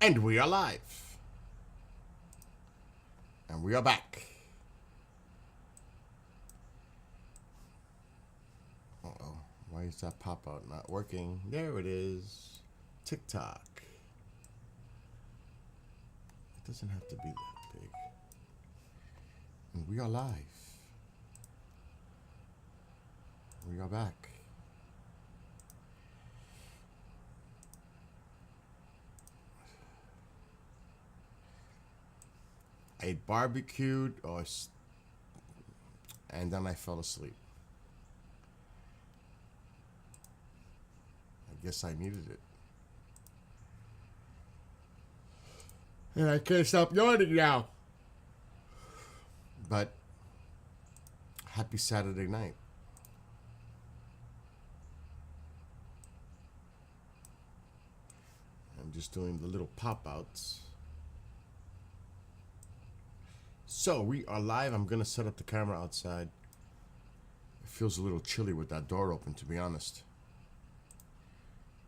And we are live. And we are back. Uh-oh. Why is that pop-out not working? There it is. TikTok. It doesn't have to be that big. And we are live. We are back. I barbecued and then I fell asleep. I guess I needed it. And I can't stop yawning now. But happy Saturday night. I'm just doing the little pop-outs. So we are live. I'm gonna set up the camera outside. It feels a little chilly with that door open, to be honest.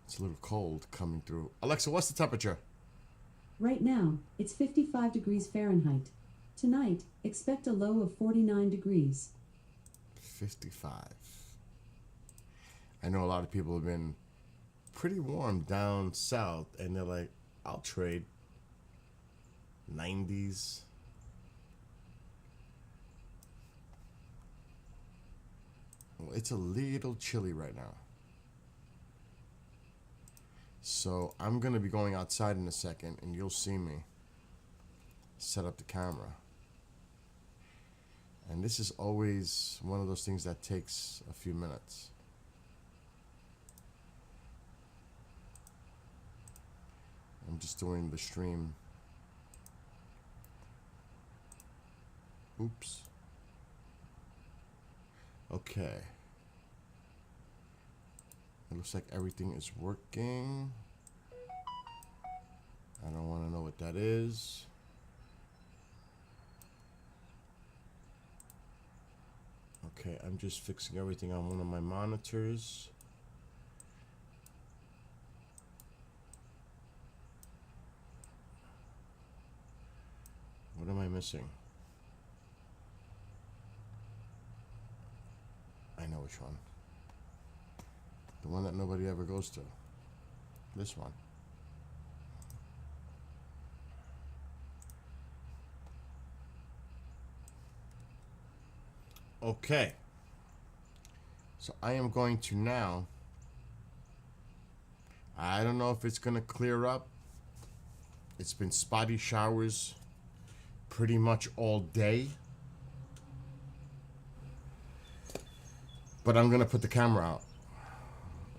It's a little cold coming through. Alexa, what's the temperature? Right now, it's 55 degrees Fahrenheit. Tonight, expect a low of 49 degrees. 55. I know a lot of people have been pretty warm down south, and they're like, I'll trade 90s. Well, it's a little chilly right now. So I'm going to be going outside in a second, and you'll see me set up the camera. And this is always one of those things that takes a few minutes. I'm just doing the stream. Oops. Okay. It looks like everything is working. I don't want to know what that is. Okay, I'm just fixing everything on one of my monitors. What am I missing? I know which one. The one that nobody ever goes to. This one. Okay. So I am going to now. I don't know if it's going to clear up. It's been spotty showers pretty much all day. But I'm going to put the camera out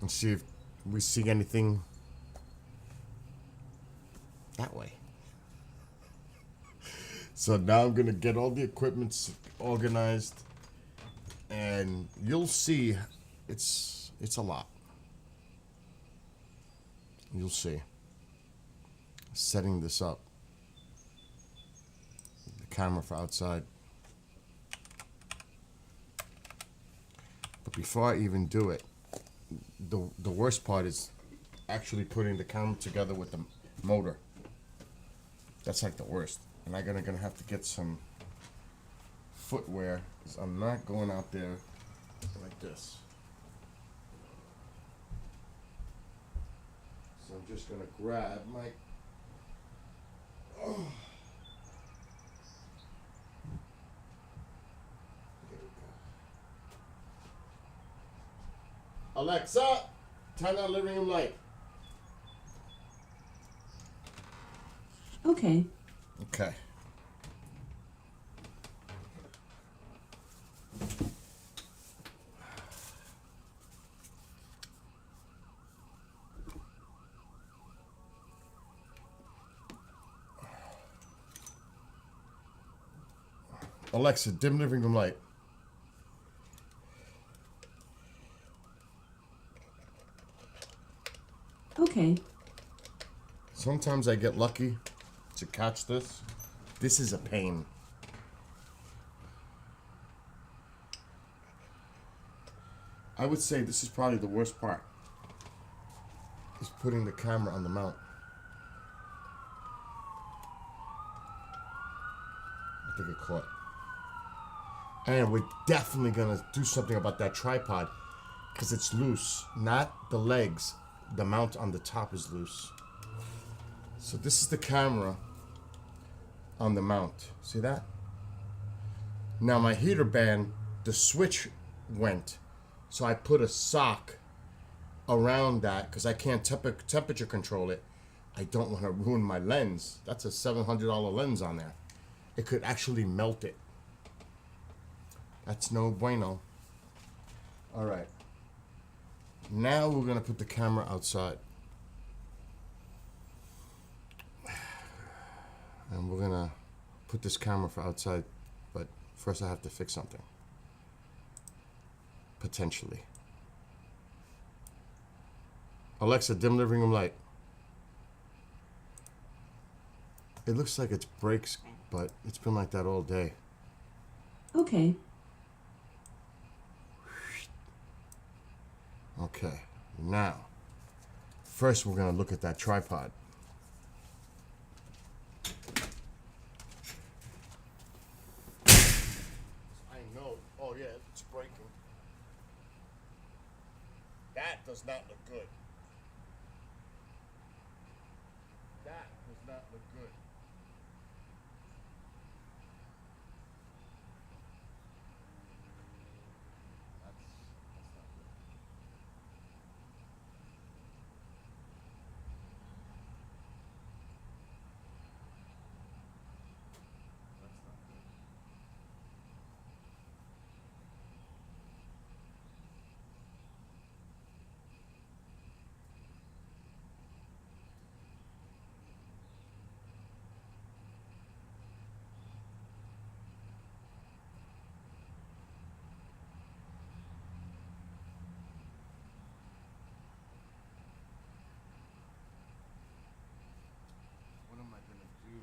and see if we see anything that way. So now I'm going to get all the equipment organized, and you'll see it's a lot. You'll see. Setting this up. The camera for outside. But before I even do it, the worst part is actually putting the camera together with the motor. That's like the worst. And I'm gonna have to get some footwear, because I'm not going out there like this. So I'm just gonna grab my Alexa, turn on living room light. Okay. Okay. Alexa, dim living room light. Okay. Sometimes I get lucky to catch this. This is a pain. I would say this is probably the worst part, is putting the camera on the mount. to get caught. And we're definitely gonna do something about that tripod because it's loose, not the legs. The mount on the top is loose. So this is the camera on the mount. See that? Now my heater band, the switch went. So I put a sock around that because I can't temperature control it. I don't want to ruin my lens. That's a $700 lens on there. It could actually melt it. That's no bueno. All right. Now we're going to put the camera outside. And we're going to put this camera for outside. But first I have to fix something. Potentially. Alexa, dim living room light. It looks like it breaks, but it's been like that all day. Okay. Okay, now, first we're gonna look at that tripod. I know, oh yeah, it's breaking. That does not look good. That does not look good. That's not good. That's not good. What am I gonna do?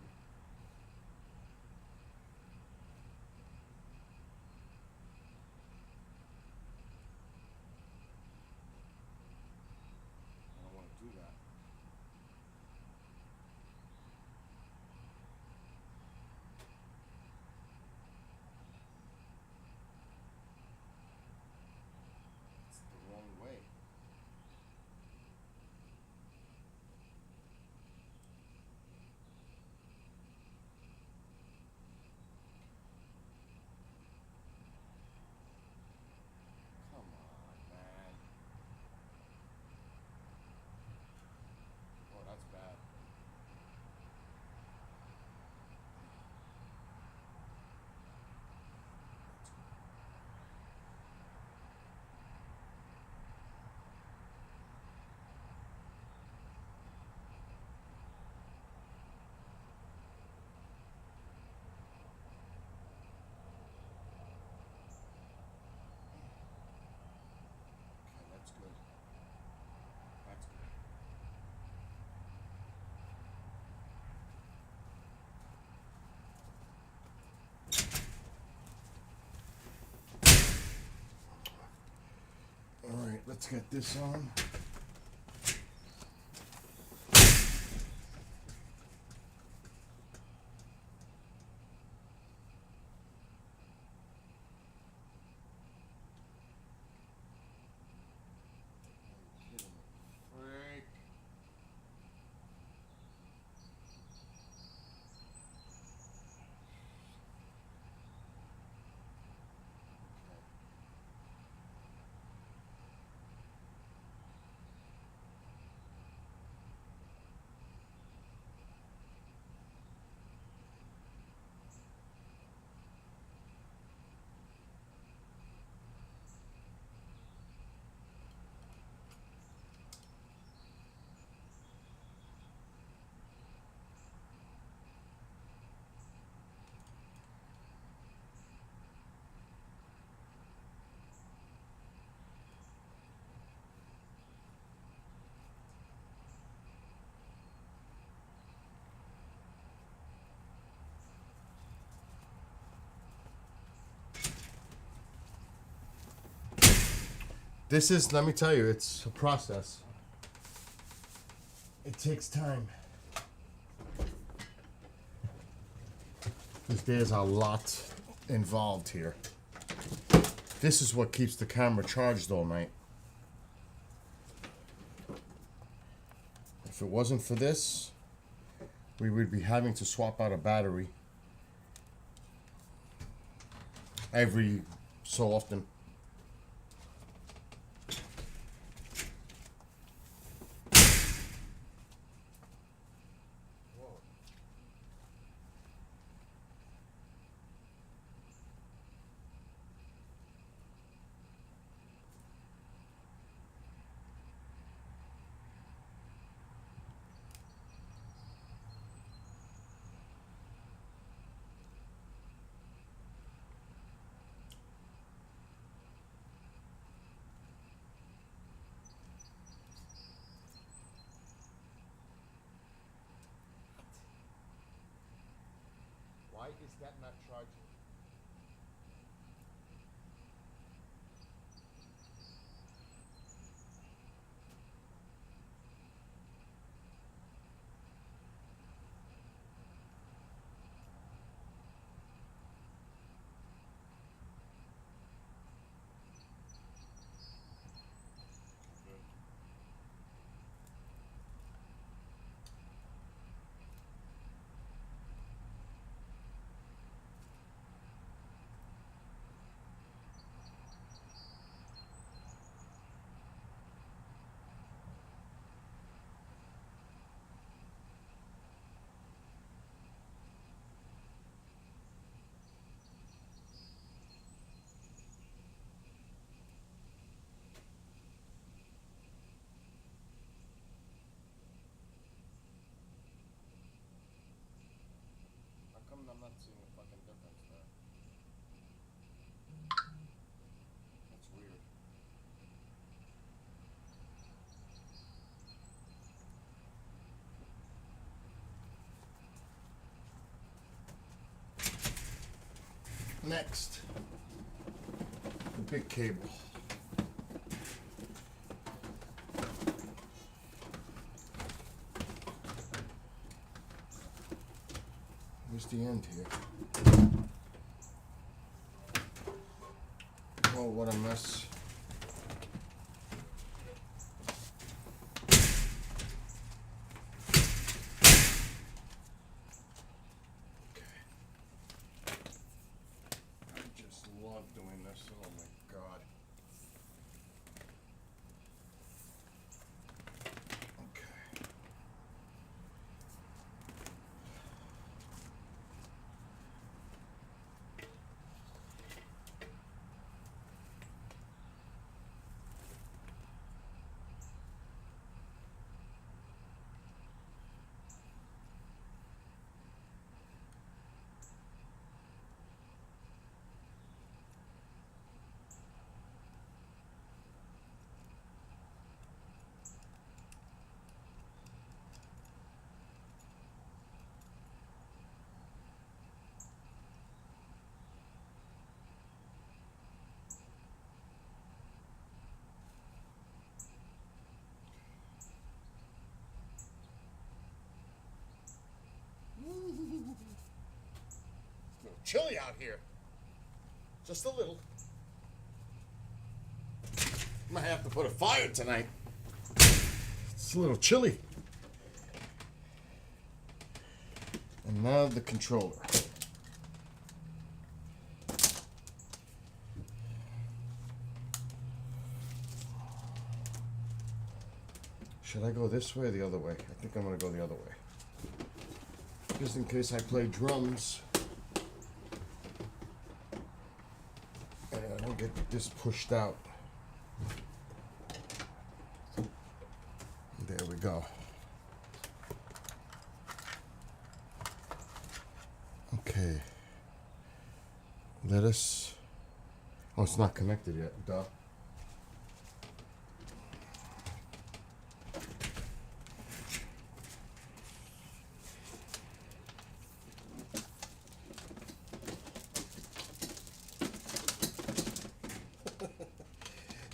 I don't want to do that. It's the wrong way. Come on, man. Oh, that's bad. Okay, that's good. That's good. All right, let's get this on. Freak. This is, let me tell you, it's a process. It takes time. Because there's a lot involved here. This is what keeps the camera charged all night. If it wasn't for this, we would be having to swap out a battery every so often. Why is that not charging? How come I'm not seeing a fucking difference there? That's weird. Next, the big cable. Where's the end here? Oh, what a mess. I just love doing this. Oh my God. Okay. It's a little chilly out here. Just a little. Might have to put a fire tonight. It's a little chilly. And now the controller. Should I go this way or the other way? I think I'm gonna go the other way. Just in case I play drums. And I don't get this pushed out. There we go. Okay. Let us. Oh, it's not connected yet. Duh.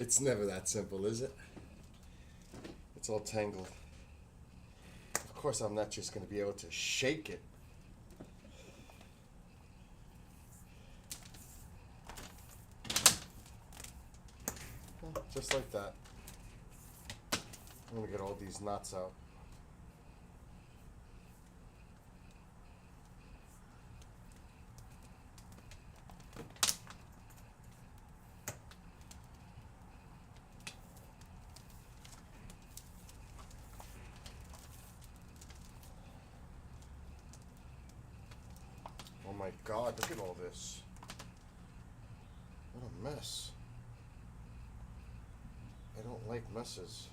It's never that simple, is it? It's all tangled. Of course, I'm not just going to be able to shake it. Just like that. I'm gonna get all these knots out. Oh my God, look at all this. What a mess. I don't like messes.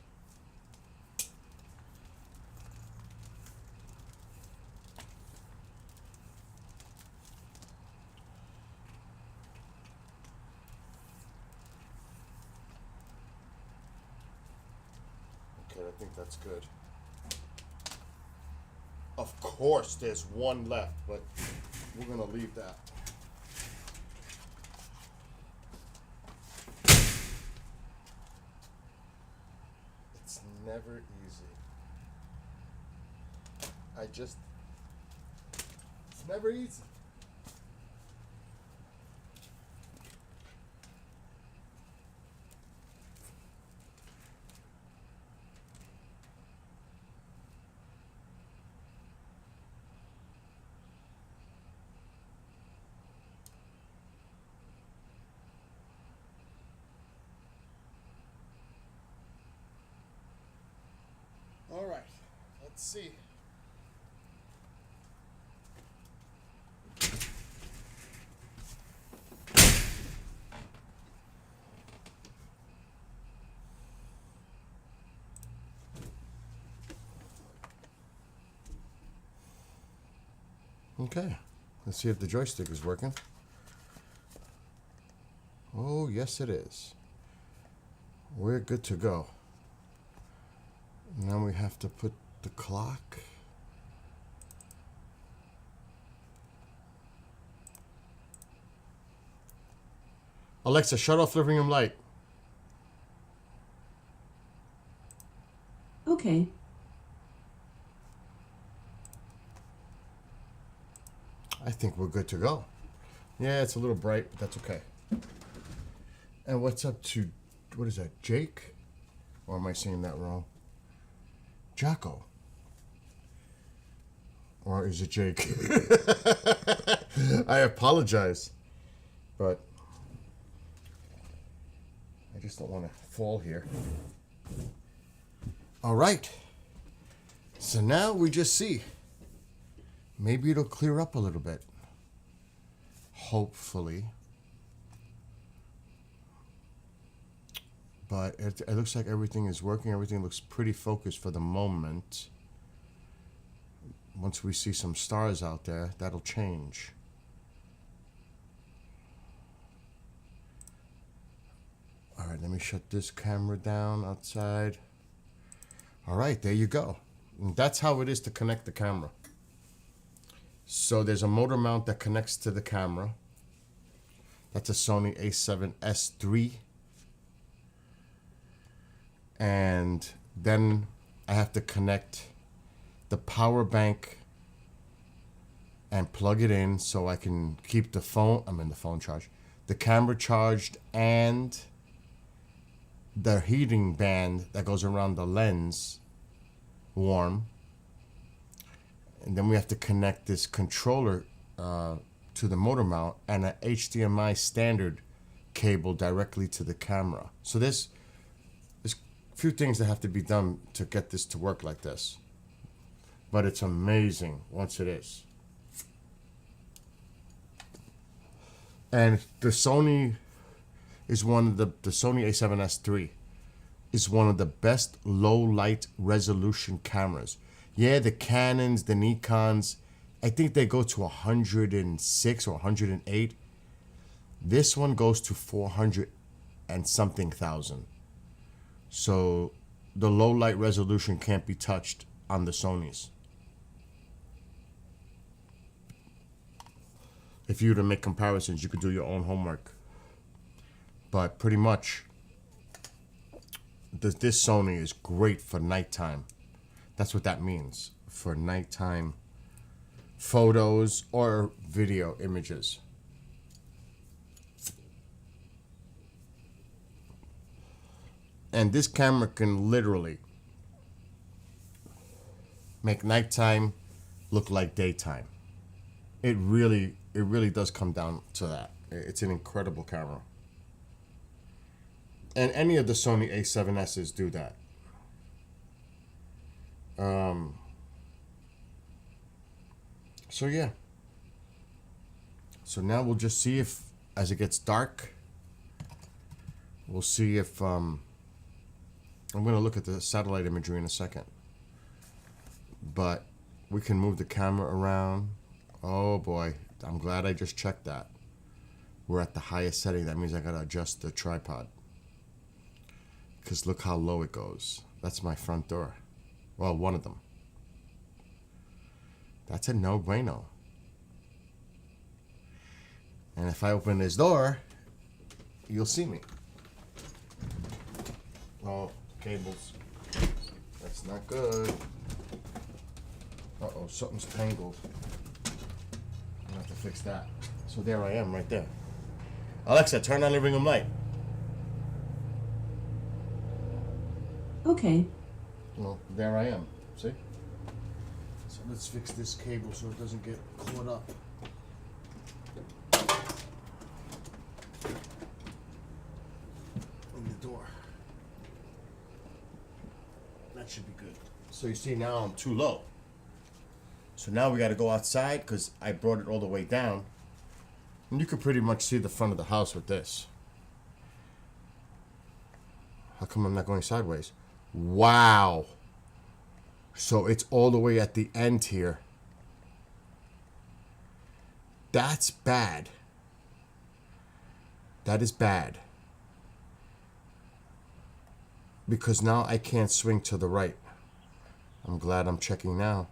Okay, I think that's good. Of course, there's one left, but we're gonna leave that. It's never easy. It's never easy. All right, let's see. Okay, let's see if the joystick is working. Oh, yes it is. We're good to go. Now we have to put the clock. Alexa, shut off living room light. Okay. I think we're good to go. Yeah, it's a little bright, but that's okay. And what's up to, what is that, Jake? Or am I saying that wrong? Jocko. Or is it Jake? I apologize. But I just don't want to fall here. All right. So now we just see. Maybe it'll clear up a little bit. Hopefully. But it looks like everything is working. Everything looks pretty focused for the moment. Once we see some stars out there, that'll change. All right, let me shut this camera down outside. All right, there you go. And that's how it is to connect the camera. So there's a motor mount that connects to the camera. That's a Sony a7S III. And then I have to connect the power bank and plug it in so I can keep the phone charged, the camera charged, and the heating band that goes around the lens warm. And then we have to connect this controller to the motor mount and an HDMI standard cable directly to the camera. So there's a few things that have to be done to get this to work like this. But it's amazing once it is. And the Sony is one of the Sony a7S III is one of the best low light resolution cameras. Yeah, the Canons, the Nikons, I think they go to 106 or 108. This one goes to 400 and something thousand. So the low light resolution can't be touched on the Sonys. If you were to make comparisons, you could do your own homework. But pretty much, this Sony is great for nighttime. That's what that means, for nighttime photos or video images. And this camera can literally make nighttime look like daytime. It really does come down to that. It's an incredible camera. And any of the Sony A7S's do that. So yeah. So now we'll just see if, as it gets dark, we'll see if I'm gonna look at the satellite imagery in a second. But we can move the camera around. Oh boy, I'm glad I just checked that. We're at the highest setting. That means I gotta adjust the tripod. Because look how low it goes. That's my front door. Well, one of them. That's a no-brainer. And if I open this door, you'll see me. Oh, cables. That's not good. Uh-oh, something's tangled. I'm gonna have to fix that. So there I am, right there. Alexa, turn on living room light. Okay. Well, there I am. See? So let's fix this cable so it doesn't get caught up. In the door. That should be good. So you see now I'm too low. So now we got to go outside because I brought it all the way down. And you can pretty much see the front of the house with this. How come I'm not going sideways? Wow. So it's all the way at the end here. That's bad. That is bad. Because now I can't swing to the right. I'm glad I'm checking now.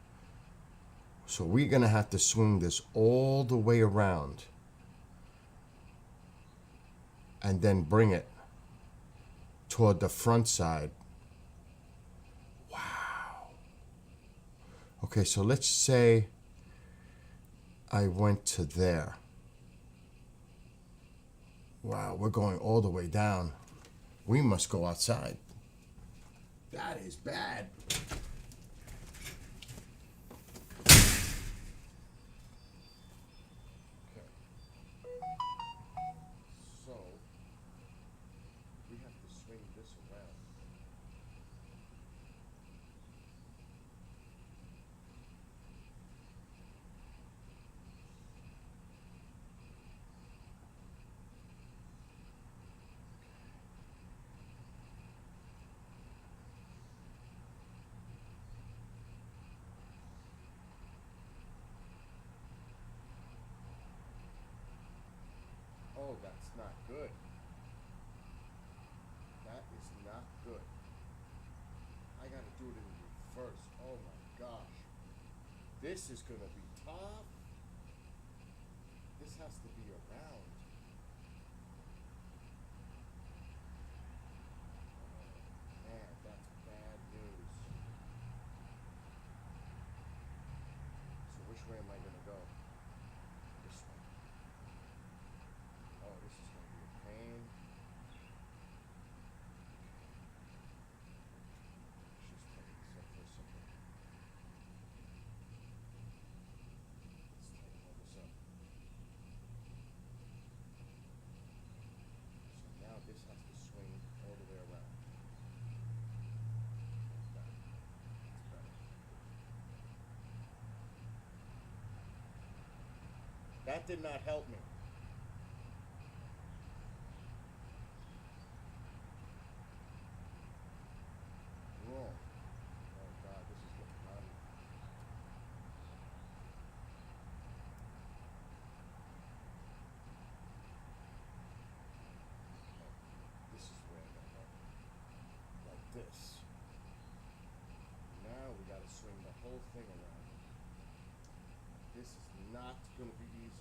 So we're going to have to swing this all the way around. And then bring it toward the front side. Wow. Okay, so let's say I went to there. Wow, we're going all the way down. We must go outside. That is bad. Okay. So, we have to swing this around. Oh, that's not good. That is not good. I gotta do it in reverse. Oh my gosh. This is gonna be tough. This has to be around. Oh, man, that's bad news. So which way am I gonna go? This way. Oh, this is gonna be a pain. Let's just tighten this up for a second. Let's tighten all this up. So now this has to swing all the way around. That's better. That's better. That did not help me. Wrong. Oh God, this is getting naughty. Okay, this is where I'm gonna go. Like this. Now we gotta swing the whole thing around. This is not gonna be easy.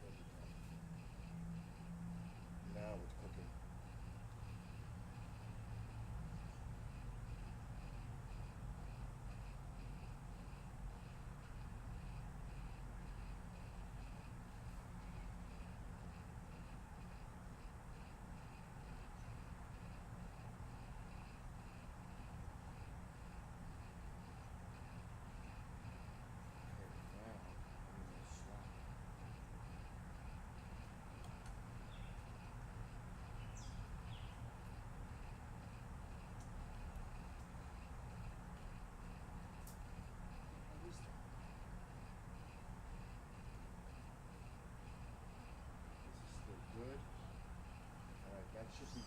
There we go. Now it's cooking.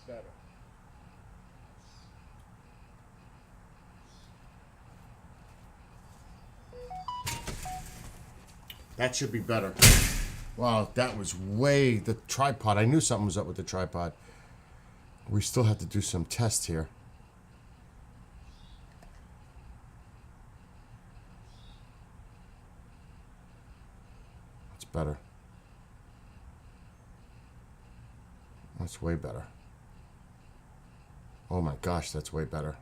better. That should be better. Wow, that was way the tripod. I knew something was up with the tripod. We still have to do some tests here. That's better. That's way better. Oh my gosh, that's way better.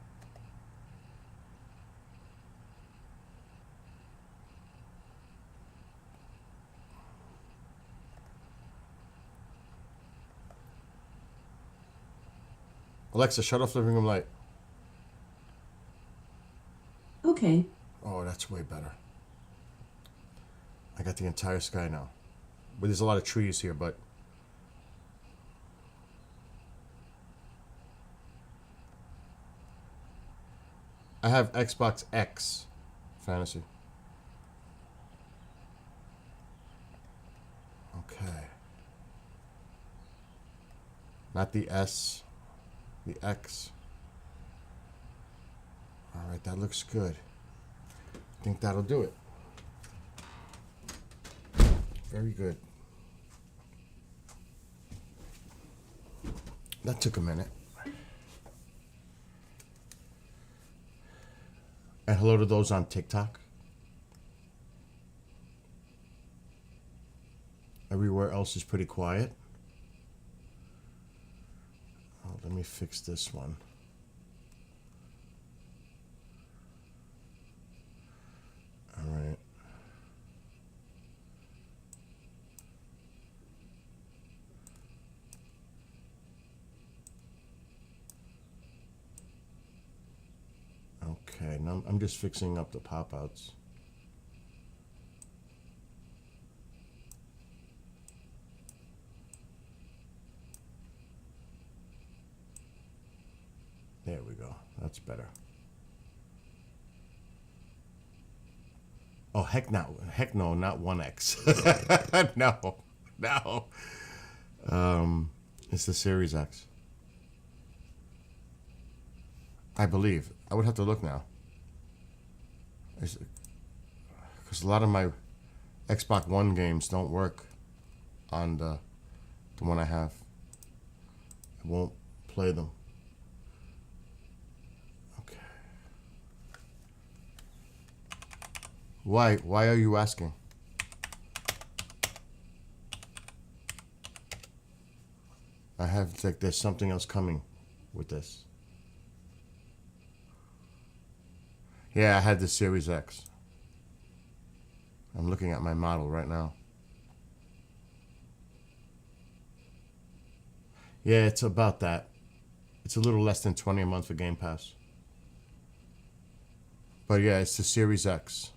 Alexa, shut off living room light. Okay. Oh, that's way better. I got the entire sky now. But there's a lot of trees here, but... I have Xbox X Fantasy. Okay. Not the S, the X. All right, that looks good. I think that'll do it. Very good. That took a minute. And hello to those on TikTok. Everywhere else is pretty quiet. Oh, let me fix this one. All right. Okay, now I'm just fixing up the pop-outs. There we go. That's better. Oh, heck no. Heck no, not 1X. No. No. It's the Series X. I believe. I would have to look now. Because a lot of my Xbox One games don't work on the one I have. I won't play them. Okay. Why? Why are you asking? I have, like, there's something else coming with this. Yeah, I had the Series X. I'm looking at my model right now. Yeah, it's about that. It's a little less than 20 a month for Game Pass. But yeah, it's the Series X.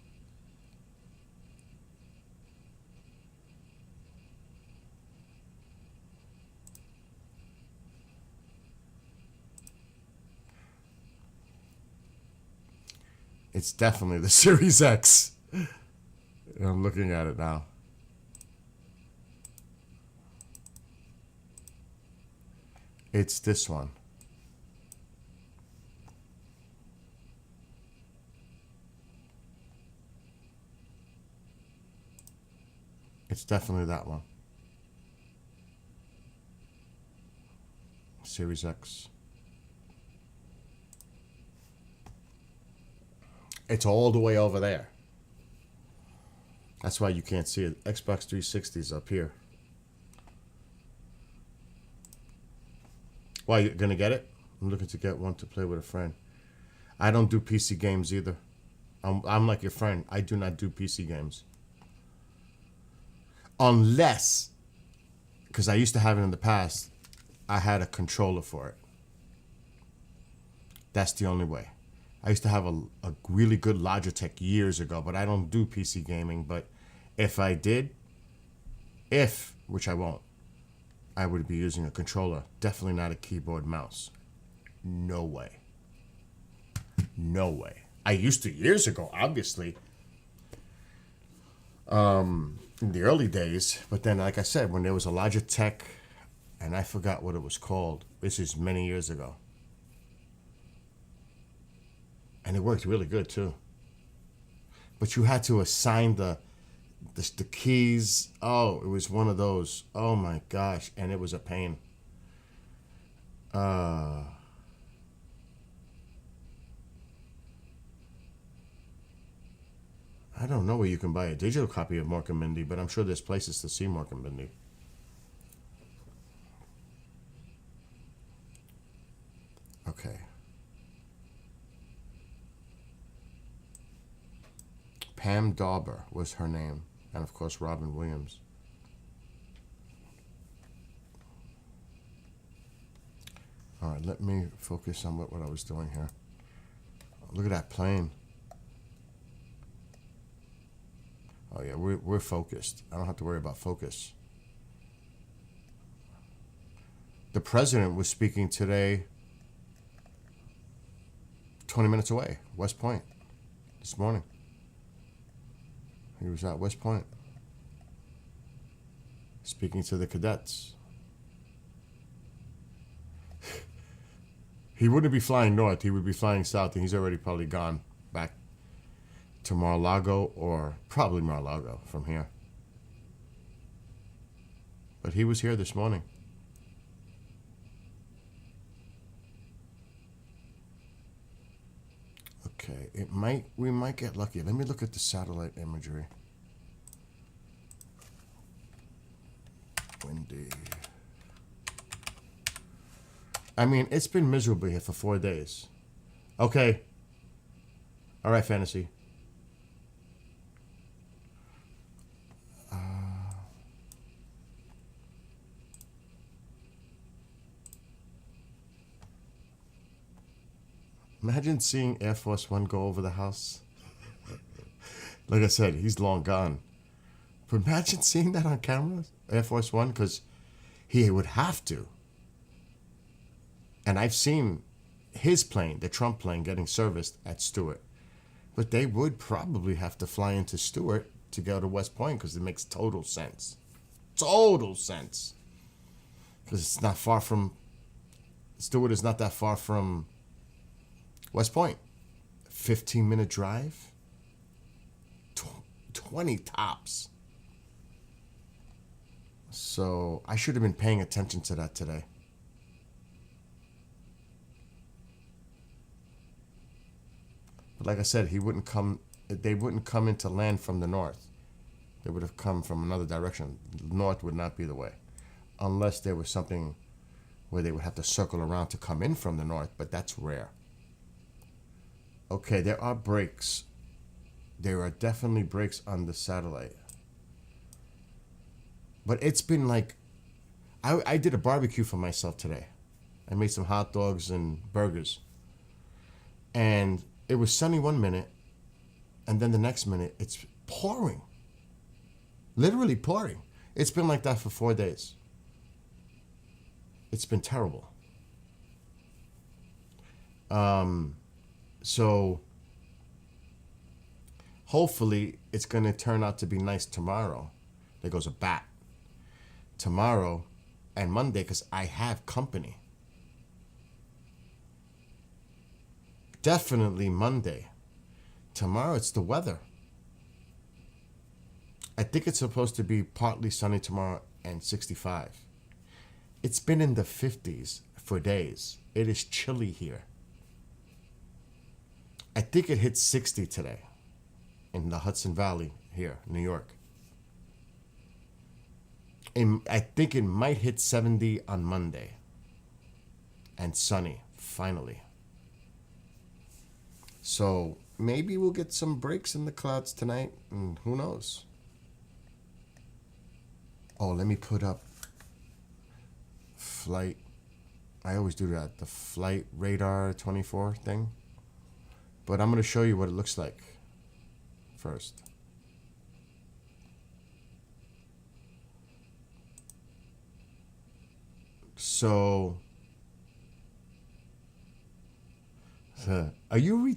It's definitely the Series X. I'm looking at it now. It's this one. It's definitely that one. Series X. It's all the way over there. That's why you can't see it. Xbox 360 is up here. Why, you gonna get it? I'm looking to get one to play with a friend. I don't do PC games either. I'm like your friend. I do not do PC games. Unless, because I used to have it in the past, I had a controller for it. That's the only way. I used to have a really good Logitech years ago, but I don't do PC gaming. But if I did, which I won't, I would be using a controller. Definitely not a keyboard mouse. No way. No way. I used to years ago, obviously. In the early days. But then, like I said, when there was a Logitech and I forgot what it was called. This is many years ago. And it worked really good too. But you had to assign the keys. Oh, it was one of those. Oh my gosh, and it was a pain. I don't know where you can buy a digital copy of Mork and Mindy, but I'm sure there's places to see Mork and Mindy. Okay. Pam Dauber was her name, and of course Robin Williams. All right, let me focus on what I was doing here. Look at that plane. Oh yeah, we're focused. I don't have to worry about focus. The president was speaking today 20 minutes away, West Point, this morning. He was at West Point speaking to the cadets. He wouldn't be flying north, he would be flying south, and he's already probably gone back to Mar-a-Lago, or probably Mar-a-Lago from here. But he was here this morning. Okay, we might get lucky. Let me look at the satellite imagery. Windy. I mean, it's been miserable here for 4 days. Okay. All right, fantasy. Imagine seeing Air Force One go over the house. Like I said, he's long gone. But imagine seeing that on camera, Air Force One, because he would have to. And I've seen his plane, the Trump plane, getting serviced at Stewart. But they would probably have to fly into Stewart to go to West Point, because it makes total sense. Total sense. Because it's not far from... Stewart is not that far from West Point. 15-minute drive. 20 tops. So I should have been paying attention to that today. But like I said, they wouldn't come into land from the north. They would have come from another direction. North would not be the way. Unless there was something where they would have to circle around to come in from the north, but that's rare. Okay, there are breaks. There are definitely breaks on the satellite. But it's been like... I did a barbecue for myself today. I made some hot dogs and burgers. And it was sunny 1 minute, and then the next minute, it's pouring. Literally pouring. It's been like that for 4 days. It's been terrible. So hopefully it's going to turn out to be nice tomorrow. There goes a bat. Tomorrow and Monday, because I have company. Definitely Monday. Tomorrow it's the weather. I think it's supposed to be partly sunny tomorrow and 65. It's been in the 50s for days. It is chilly here. I think it hit 60 today in the Hudson Valley here, New York. I think it might hit 70 on Monday. And sunny, finally. So maybe we'll get some breaks in the clouds tonight, and who knows? Oh, let me put up flight. I always do that, the flight radar 24 thing. But I'm going to show you what it looks like first. So, are you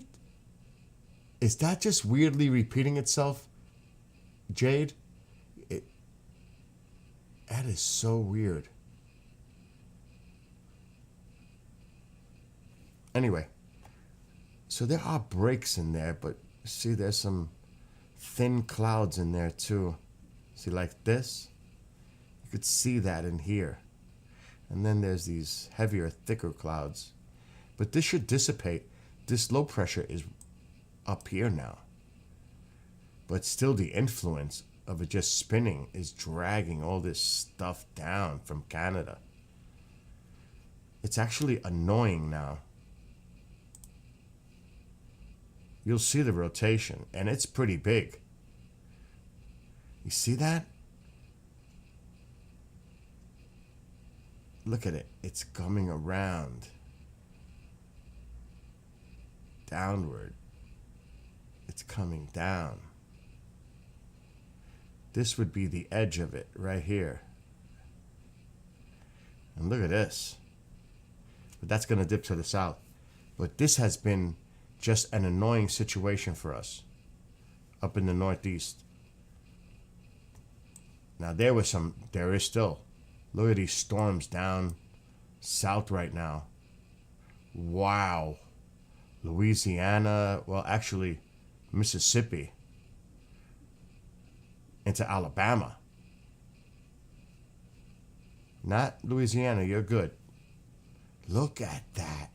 is that just weirdly repeating itself, Jade? That is so weird. Anyway, so there are breaks in there, but see, there's some thin clouds in there too. See, like this? You could see that in here. And then there's these heavier, thicker clouds. But this should dissipate. This low pressure is up here now. But still the influence of it just spinning is dragging all this stuff down from Canada. It's actually annoying now. You'll see the rotation, and it's pretty big. You see that? Look at it. It's coming around. Downward. It's coming down. This would be the edge of it right here. And look at this. But that's going to dip to the south. But this has been just an annoying situation for us up in the Northeast. Now there is still. Look at these storms down south right now. Wow. Louisiana, well, actually, Mississippi into Alabama. Not Louisiana, you're good. Look at that.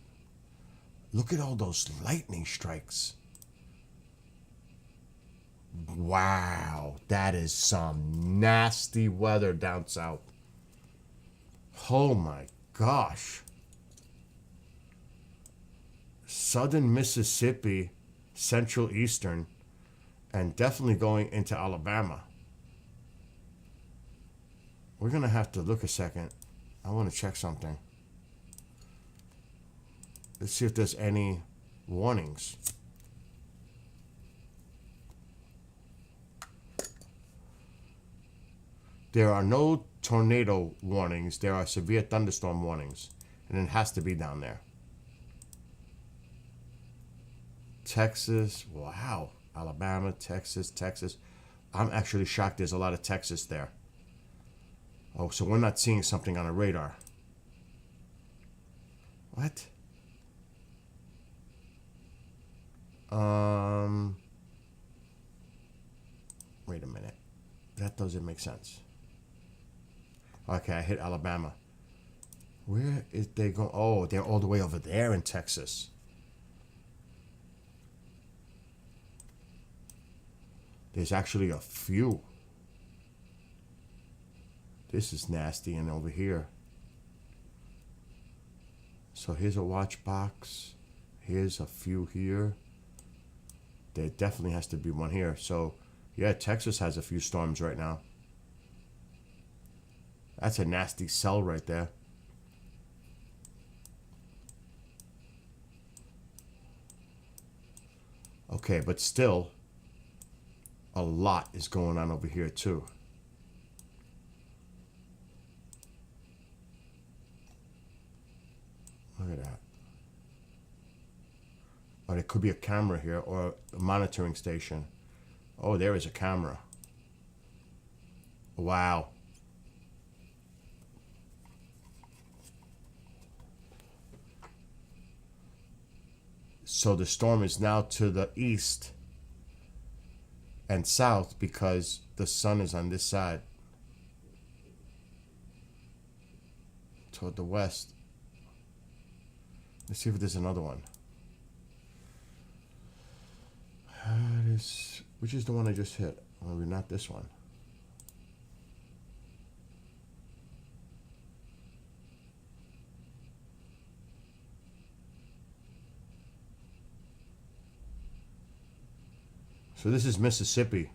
Look at all those lightning strikes. Wow, that is some nasty weather down south. Oh my gosh. Southern Mississippi, central eastern, and definitely going into Alabama. We're going to have to look a second. I want to check something. Let's see if there's any warnings. There are no tornado warnings. There are severe thunderstorm warnings. And it has to be down there. Texas. Wow. Alabama, Texas. I'm actually shocked there's a lot of Texas there. Oh, so we're not seeing something on a radar. What? Wait a minute. That doesn't make sense. Okay, I hit Alabama. Where is they going? Oh, they're all the way over there in Texas. There's actually a few. This is nasty, and over here. So here's a watch box. Here's a few here. There definitely has to be one here. So, yeah, Texas has a few storms right now. That's a nasty cell right there. Okay, but still, a lot is going on over here too. Look at that. Or there could be a camera here or a monitoring station. Oh, there is a camera. Wow. So the storm is now to the east and south because the sun is on this side. Toward the west. Let's see if there's another one. Which is the one I just hit? Maybe not this one. So this is Mississippi.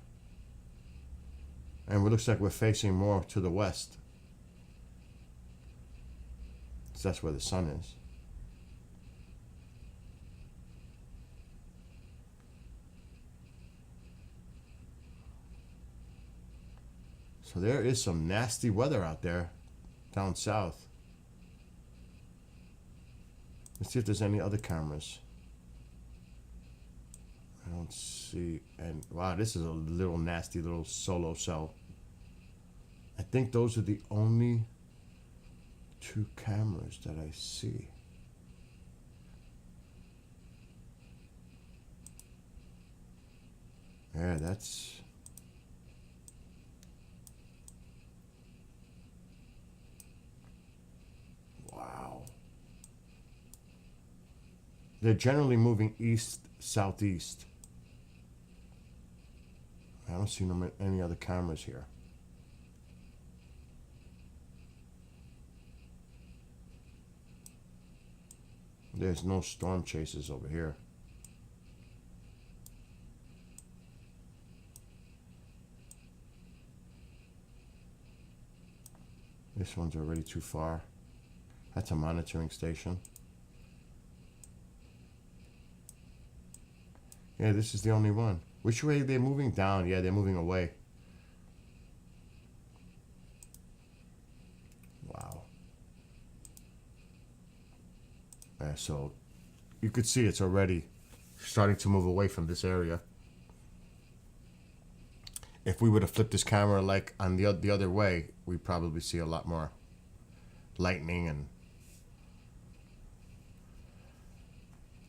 And it looks like we're facing more to the west. So that's where the sun is. So there is some nasty weather out there down south. Let's see if there's any other cameras. I don't see. And wow, this is a little nasty little solo cell. I think those are the only two cameras that I see. Yeah, that's... Wow. They're generally moving east, southeast. I don't see them in any other cameras here. There's no storm chasers over here. This one's already too far. That's a monitoring station. Yeah, this is the only one. Which way are they moving? Down. Yeah, they're moving away. Wow. Yeah, so you could see it's already starting to move away from this area. If we were to flip this camera like on the other way, we'd probably see a lot more lightning and...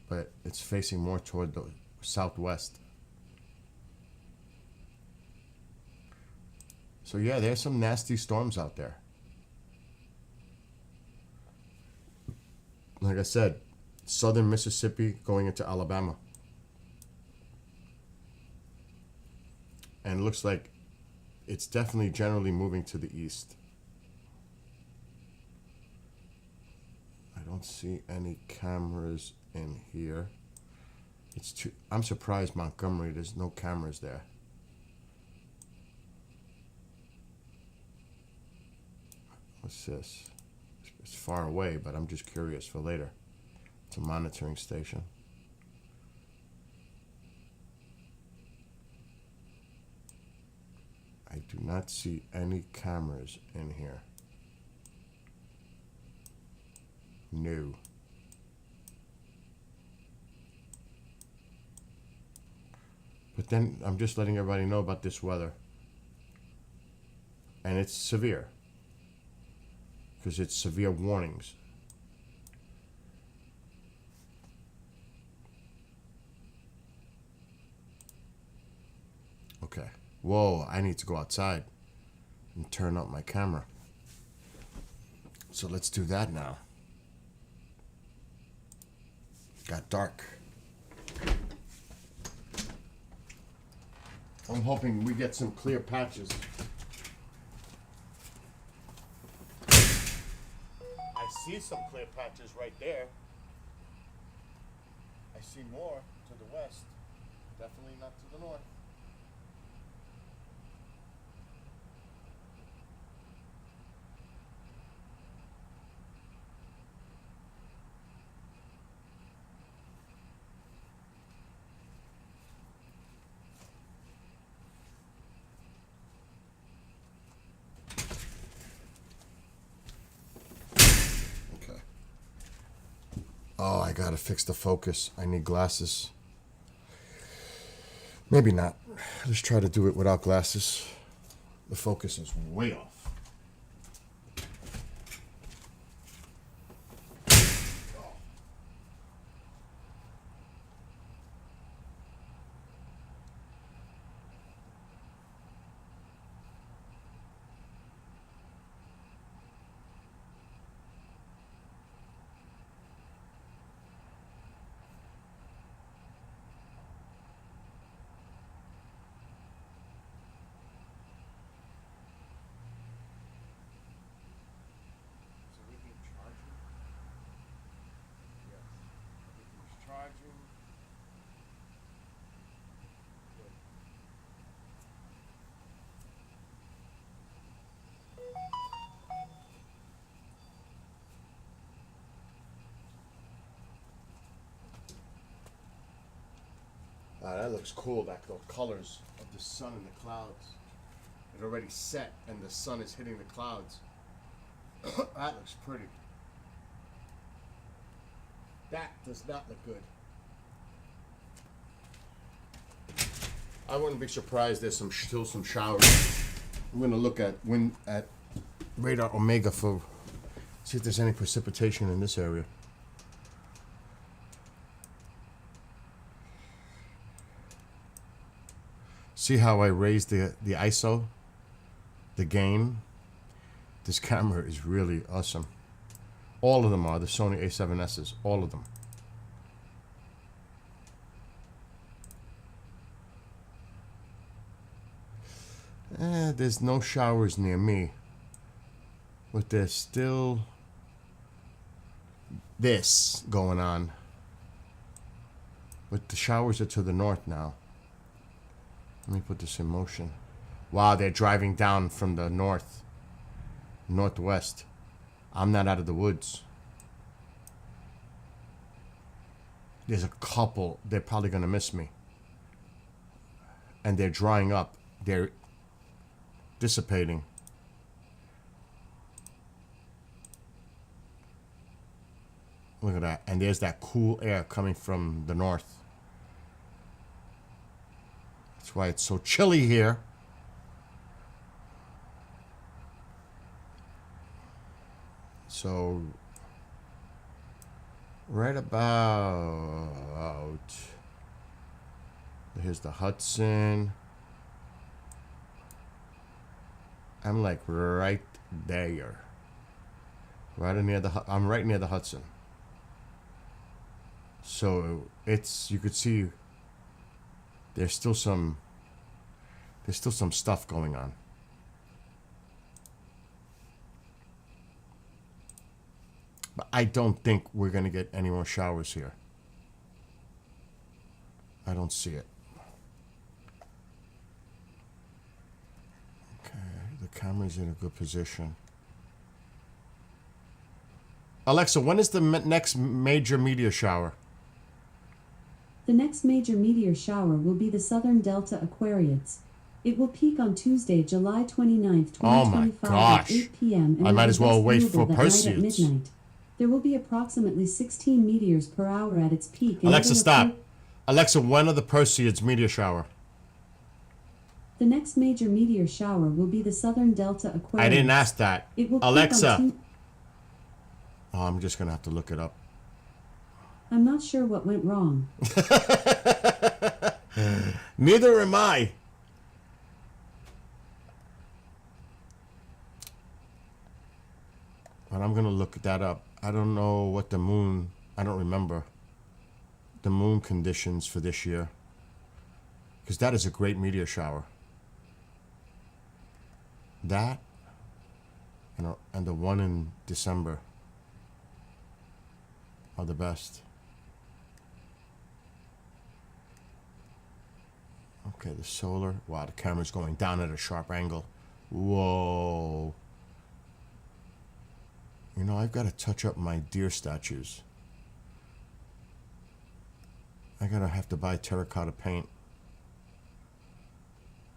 But it's facing more toward the southwest. So yeah, there's some nasty storms out there. Like I said, southern Mississippi going into Alabama. And it looks like it's definitely generally moving to the east. I don't see any cameras in here. It's too... I'm surprised Montgomery, there's no cameras there. What's this? It's far away, but I'm just curious for later. It's a monitoring station. I do not see any cameras in here. No. But then I'm just letting everybody know about this weather. And it's severe. Because it's severe warnings. Okay. Whoa, I need to go outside and turn up my camera. So let's do that now. Got dark. I'm hoping we get some clear patches. I see some clear patches right there. I see more to the west. Definitely not to the north. Oh, I gotta fix the focus. I need glasses. Maybe not. Let's try to do it without glasses. The focus is way off. That looks cool, the colors of the sun and the clouds. It already set and the sun is hitting the clouds. That looks pretty. That does not look good. I wouldn't be surprised there's still some showers. I'm gonna look at radar Omega for see if there's any precipitation in this area. See how I raised the ISO, the gain? This camera is really awesome. All of them are the Sony A7Ss, all of them. There's no showers near me, but there's still this going on. But the showers are to the north now. Let me put this in motion. Wow, they're driving down from the northwest. I'm not out of the woods. There's a couple. They're probably going to miss me. And they're drying up. They're dissipating. Look at that. And there's that cool air coming from the north. That's why it's so chilly here. So, right about, here's the Hudson. I'm like right there. Right near I'm right near the Hudson. So it's, you could see there's still some stuff going on. But I don't think we're going to get any more showers here. I don't see it. Okay, the camera's in a good position. Alexa, when is the next major meteor shower? The next major meteor shower will be the Southern Delta Aquariids. It will peak on Tuesday, July 29th, 2025 Oh my gosh. at 8 p.m. and I might will as be well best wait viewable for that night at Perseids. midnight. There will be approximately 16 meteors per hour at its peak. And Alexa, it will stop. occur- Alexa, when are the Perseids meteor shower? The next major meteor shower will be the Southern Delta Aquariids. I didn't ask that. It will peak Alexa. on Oh, I'm just going to have to look it up. I'm not sure what went wrong. Neither am I. But I'm going to look that up. I don't know what the moon, I don't remember the moon conditions for this year. Because that is a great meteor shower. That and the one in December are the best. Okay, the solar. Wow, the camera's going down at a sharp angle. Whoa. You know, I've got to touch up my deer statues. I gotta have to buy terracotta paint.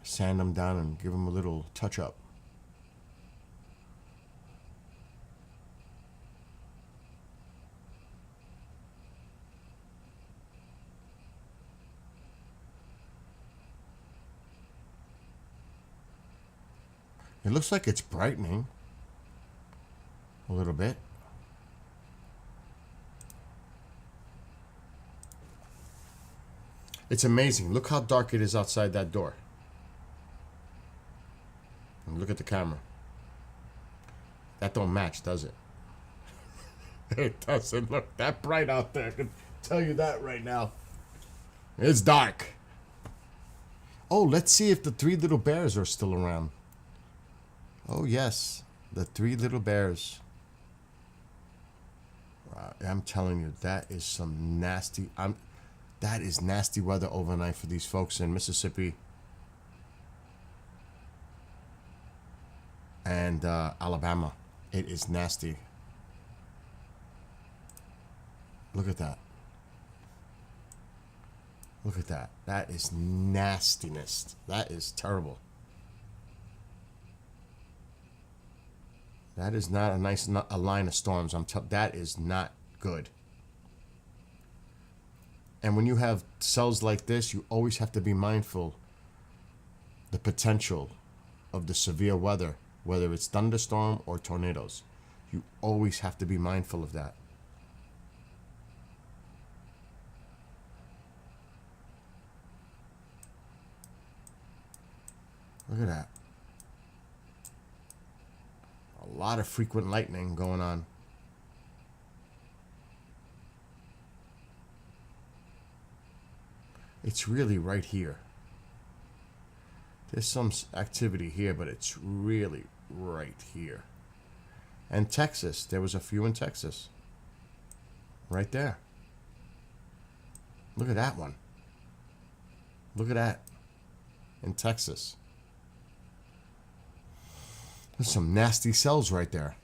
Sand them down and give them a little touch up. It looks like it's brightening a little bit. It's amazing. Look how dark it is outside that door. And look at the camera. That don't match, does it? It doesn't look that bright out there. I can tell you that right now. It's dark. Oh, let's see if the three little bears are still around. Oh, yes. The three little bears. Wow, I'm telling you, that is some nasty... That is nasty weather overnight for these folks in Mississippi and Alabama. It is nasty. Look at that. Look at that. That is nastiness. That is terrible. That is not a nice a line of storms. That is not good. And when you have cells like this, you always have to be mindful the potential of the severe weather, whether it's thunderstorm or tornadoes. You always have to be mindful of that. Look at that. A lot of frequent lightning going on. It's really right here. There's some activity here, but it's really right here. And Texas, there was a few in Texas. Right there. Look at that one. Look at that. In Texas. There's some nasty cells right there.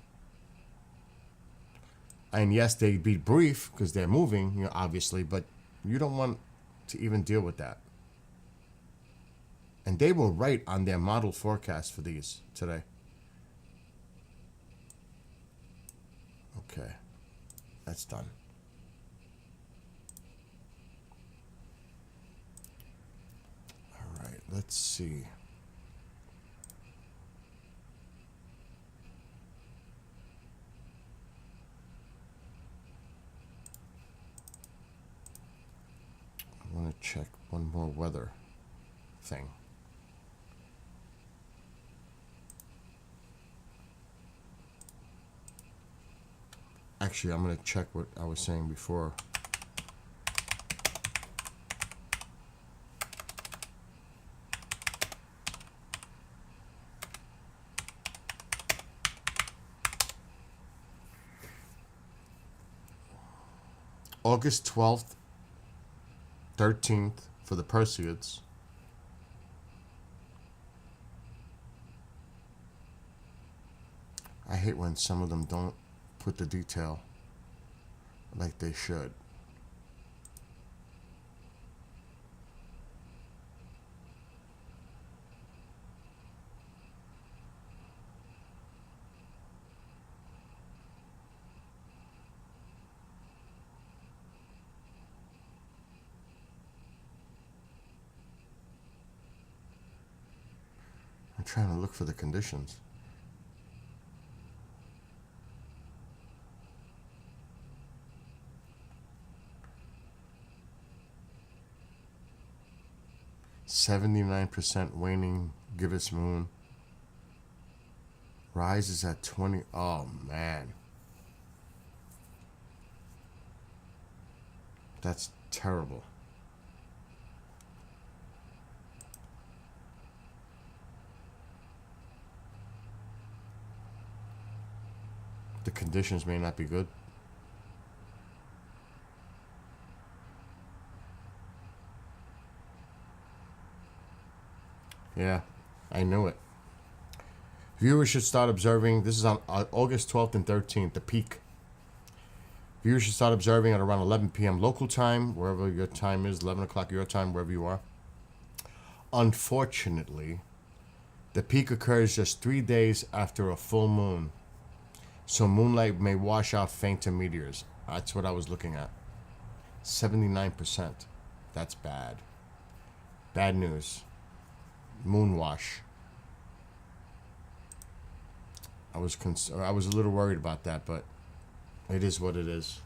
And yes, they'd be brief because they're moving, you know, obviously, but you don't want to even deal with that. And they were right on their model forecast for these today. Okay, that's done. All right, let's see. I want to check one more weather thing. Actually, I'm going to check what I was saying before. August 12th, 13th for the Perseids. I hate when some of them don't put the detail like they should. I'm trying to look for the conditions. %79% waning gibbous moon. Rise is at 20. Oh man, that's terrible. The conditions may not be good. Yeah, I knew it. Viewers should start observing. This is on August 12th and 13th, the peak. Viewers should start observing at around 11 p.m. local time, wherever your time is, 11 o'clock your time, wherever you are. Unfortunately, the peak occurs just 3 days after a full moon. So moonlight may wash out fainter meteors. That's what I was looking at. 79%. That's bad. Bad news. Moonwash. I was a little worried about that, but it is what it is.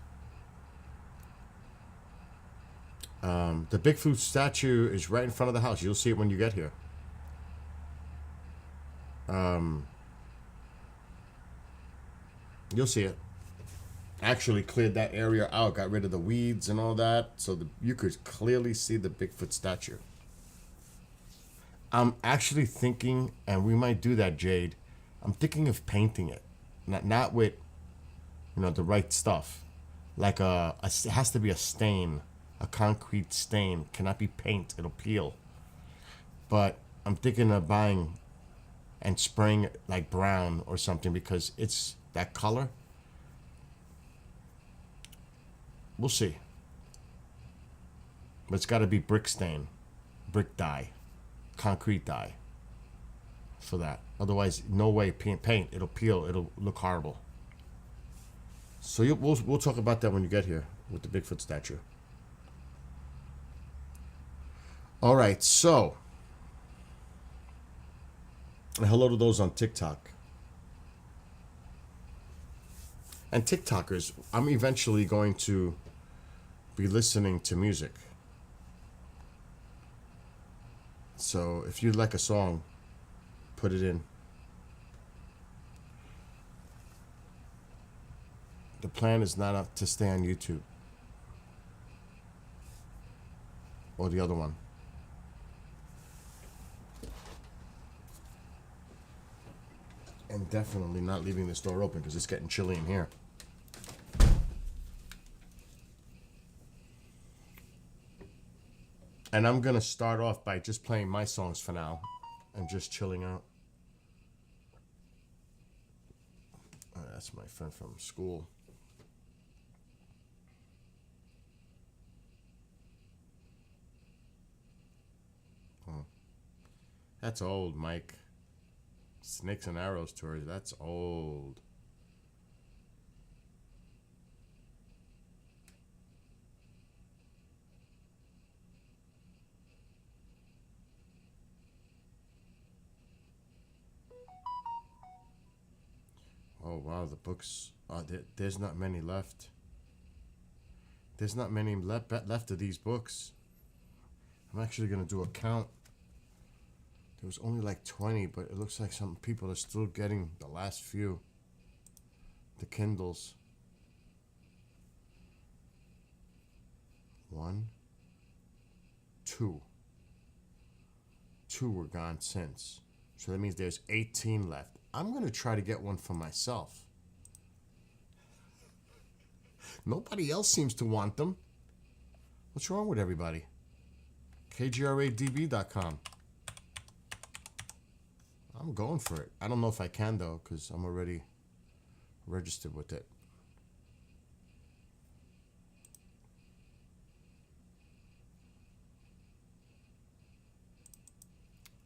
The Bigfoot statue is right in front of the house. You'll see it when you get here. You'll see it. Actually cleared that area out, got rid of the weeds and all that, so you could clearly see the Bigfoot statue. I'm actually thinking, and we might do that, Jade. I'm thinking of painting it, not with, the right stuff. Like it has to be a stain, a concrete stain. Cannot be paint; it'll peel. But I'm thinking of buying and spraying it like brown or something because it's that color. We'll see. But it's got to be brick stain, brick dye, concrete dye for that. Otherwise, no way paint. It'll peel. It'll look horrible. So we'll talk about that when you get here with the Bigfoot statue. All right, so hello to those on TikTok. And TikTokers, I'm eventually going to be listening to music. So if you like a song, put it in. The plan is not up to stay on YouTube. Or the other one. And definitely not leaving this door open because it's getting chilly in here. And I'm going to start off by just playing my songs for now and just chilling out. That's my friend from school. Oh. That's old, Mike. Snakes and Arrows tour, that's old. Oh wow, the books. There's not many left. There's not many left of these books. I'm actually gonna do a count. There was only like 20, but it looks like some people are still getting the last few. The Kindles. 1, 2. 2 were gone since. So that means there's 18 left. I'm going to try to get one for myself. Nobody else seems to want them. What's wrong with everybody? KGRADB.com. I'm going for it. I don't know if I can, though, because I'm already registered with it.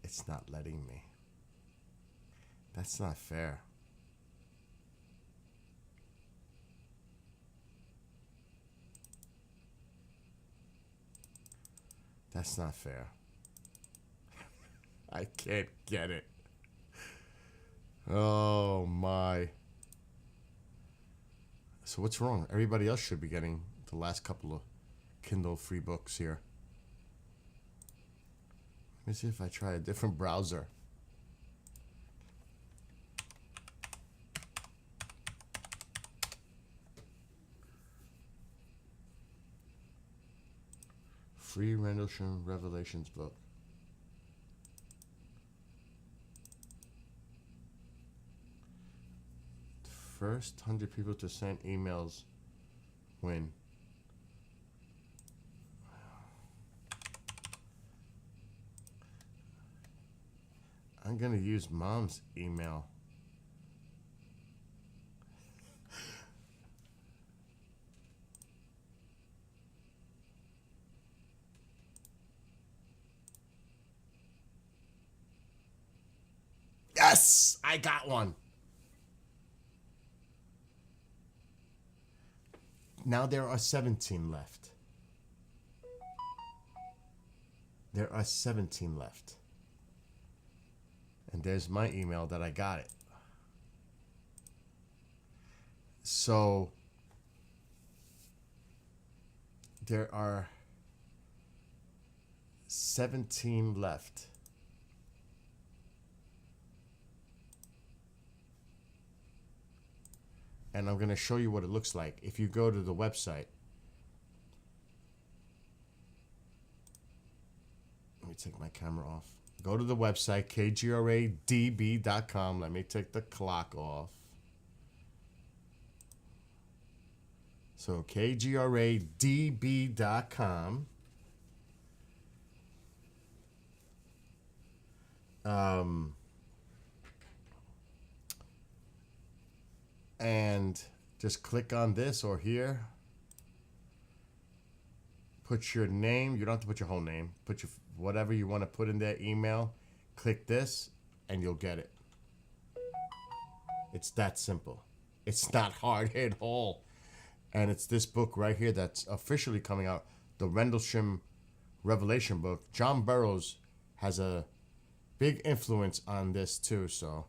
It's not letting me. That's not fair. That's not fair. I can't get it. Oh my. So what's wrong? Everybody else should be getting the last couple of Kindle free books here. Let me see if I try a different browser. Free Rendlesham Revelations book. The first 100 people to send emails win. I'm gonna use Mom's email. Yes, I got one. Now there are 17 left. There are 17 left. And there's my email that I got it. So there are 17 left. And I'm going to show you what it looks like. If you go to the website, let me take my camera off. Go to the website, kgradb.com. Let me take the clock off. So kgradb.com. And just click on this or here. Put your name. You don't have to put your whole name. Put your whatever you want to put in there, email. Click this and you'll get it. It's that simple. It's not hard at all. And it's this book right here that's officially coming out. The Rendlesham Revelation book. John Burroughs has a big influence on this too. So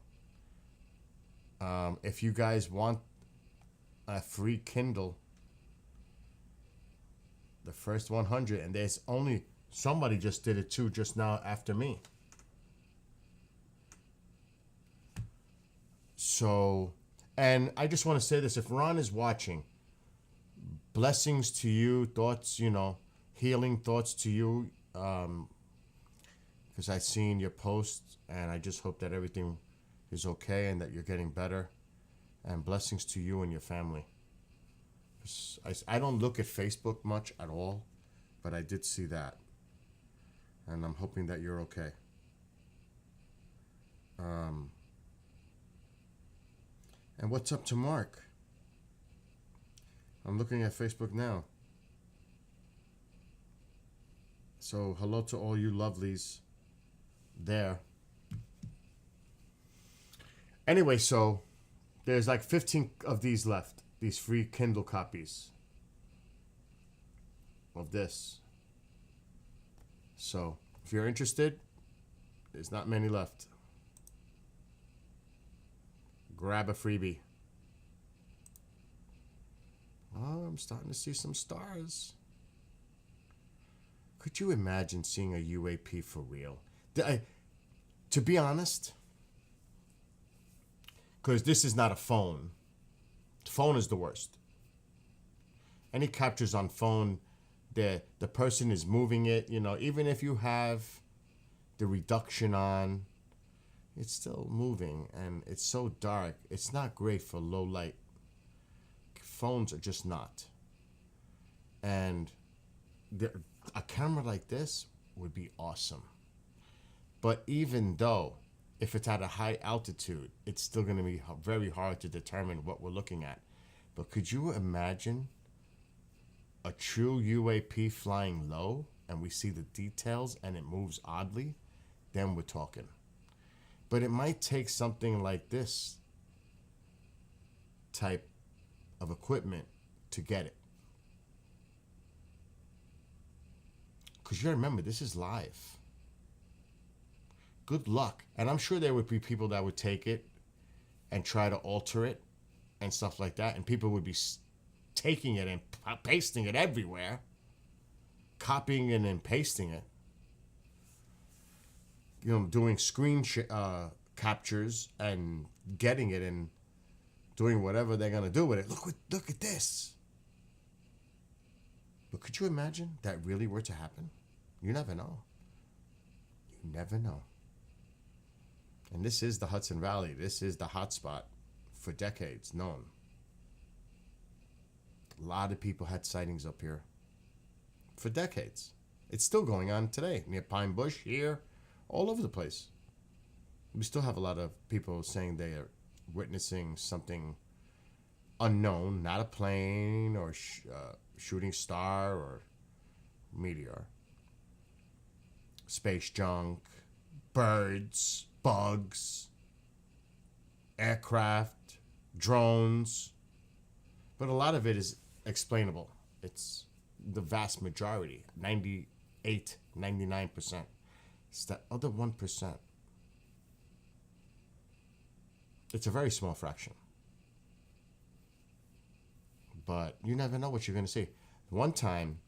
if you guys want a free Kindle, the first 100, and there's only somebody just did it too just now after me. So, and I just want to say this: if Ron is watching, blessings to you, thoughts, healing thoughts to you, because I've seen your posts, and I just hope that everything is okay and that you're getting better, and blessings to you and your family. I don't look at Facebook much at all, but I did see that, and I'm hoping that you're okay. And what's up to Mark? I'm looking at Facebook now. So hello to all you lovelies there. Anyway, so there's like 15 of these left. These free Kindle copies of this. So if you're interested, there's not many left. Grab a freebie. Oh, I'm starting to see some stars. Could you imagine seeing a UAP for real? To be honest, because this is not a phone. Phone is the worst. Any captures on phone, the person is moving it, even if you have the reduction on, it's still moving, and it's so dark. It's not great for low light. Phones are just not. And a camera like this would be awesome. But even though, if it's at a high altitude, it's still going to be very hard to determine what we're looking at. But could you imagine a true UAP flying low and we see the details and it moves oddly? Then we're talking. But it might take something like this type of equipment to get it. Because you gotta remember, this is live. Good luck. And I'm sure there would be people that would take it and try to alter it and stuff like that. And people would be taking it and pasting it everywhere. Copying it and pasting it. Doing screen captures and getting it and doing whatever they're going to do with it. Look at this. But could you imagine that really were to happen? You never know. You never know. And this is the Hudson Valley. This is the hotspot for decades known. A lot of people had sightings up here for decades. It's still going on today. Near Pine Bush, here, all over the place. We still have a lot of people saying they are witnessing something unknown, not a plane or shooting star or meteor. Space junk, birds, bugs, aircraft, drones. But a lot of it is explainable. It's the vast majority, 98, 99%. It's that other 1%. It's a very small fraction. But you never know what you're going to see. One time,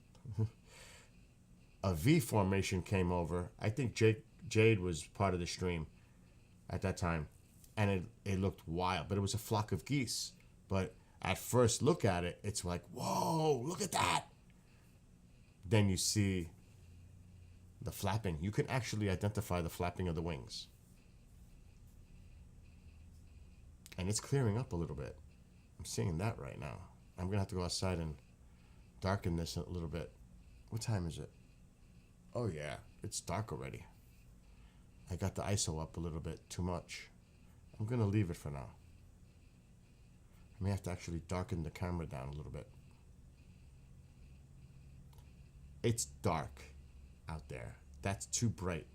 a V formation came over. I think Jade was part of the stream at that time. And it looked wild. But it was a flock of geese. But at first look at it, it's like, whoa, look at that. Then you see the flapping. You can actually identify the flapping of the wings. And it's clearing up a little bit. I'm seeing that right now. I'm going to have to go outside and darken this a little bit. What time is it? Oh, yeah. It's dark already. I got the ISO up a little bit too much. I'm going to leave it for now. I may have to actually darken the camera down a little bit. It's dark out there. That's too bright.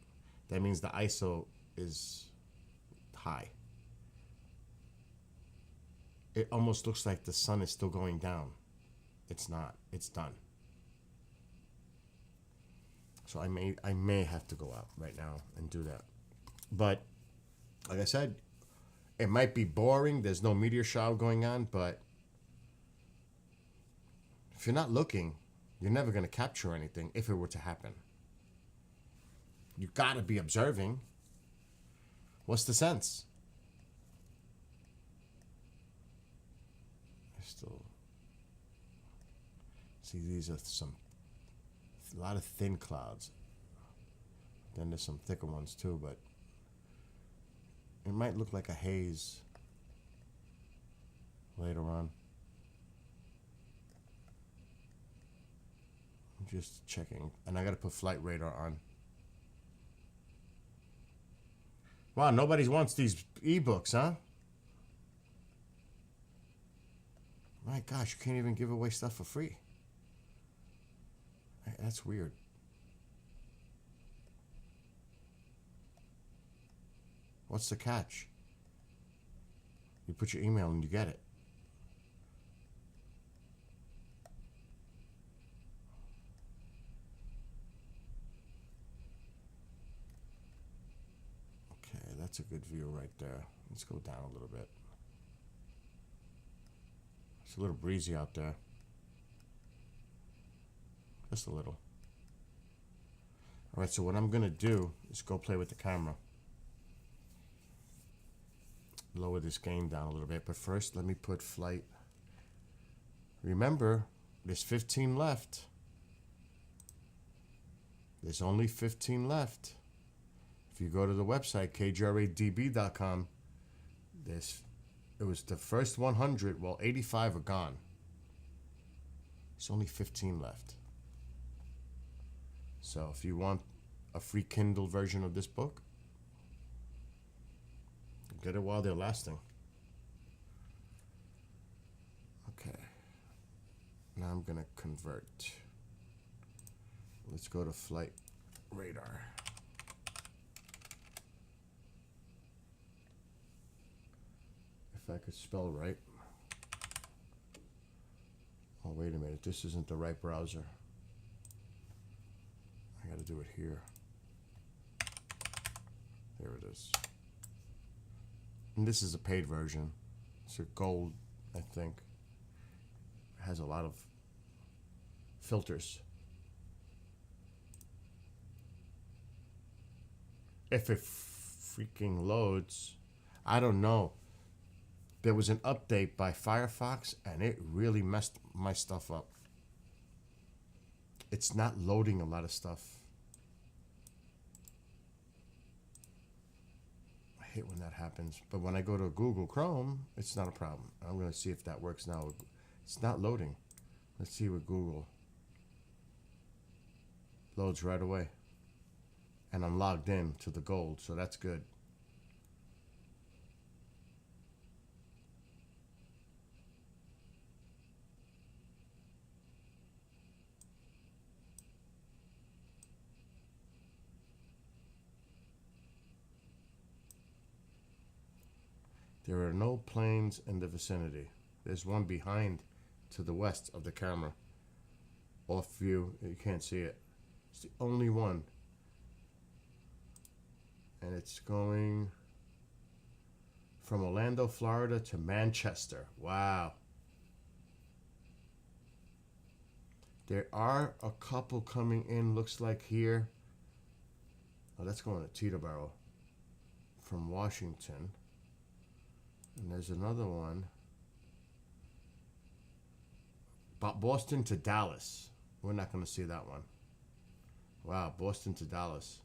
That means the ISO is high. It almost looks like the sun is still going down. It's not. It's done. So I may have to go out right now and do that. But like I said, it might be boring. There's no meteor shower going on, but if you're not looking, you're never going to capture anything if it were to happen. You got to be observing. What's the sense? Still, see, these are a lot of thin clouds. Then there's some thicker ones too, but it might look like a haze later on. I'm just checking, and I gotta put flight radar on. Wow, nobody wants these ebooks, huh? My gosh, you can't even give away stuff for free. That's weird. What's the catch? You put your email and you get it. Okay, that's a good view right there. Let's go down a little bit. It's a little breezy out there. Just a little. All right, so what I'm gonna do is go play with the camera. Lower this gain down a little bit, but first let me put flight. Remember, there's 15 left. There's only 15 left. If you go to the website, kjradb.com, it was the first 100, well, 85 are gone. There's only 15 left. So if you want a free Kindle version of this book, get it while they're lasting. Okay. Now I'm gonna convert. Let's go to flight radar. If I could spell right. Oh, wait a minute. This isn't the right browser. I gotta do it here. There it is. And this is a paid version. It's a gold, I think. It has a lot of filters. If it freaking loads, I don't know. There was an update by Firefox and it really messed my stuff up. It's not loading a lot of stuff. I hate when that happens. But when I go to Google Chrome, it's not a problem. I'm going to see if that works now. It's not loading. Let's see with Google. Loads right away. And I'm logged in to the gold, so that's good. There are no planes in the vicinity. There's one behind to the west of the camera. Off view, you can't see it. It's the only one. And it's going from Orlando, Florida to Manchester. Wow. There are a couple coming in, looks like here. Oh, that's going to Teterboro from Washington. And there's another one. Boston to Dallas. We're not going to see that one. Wow, Boston to Dallas.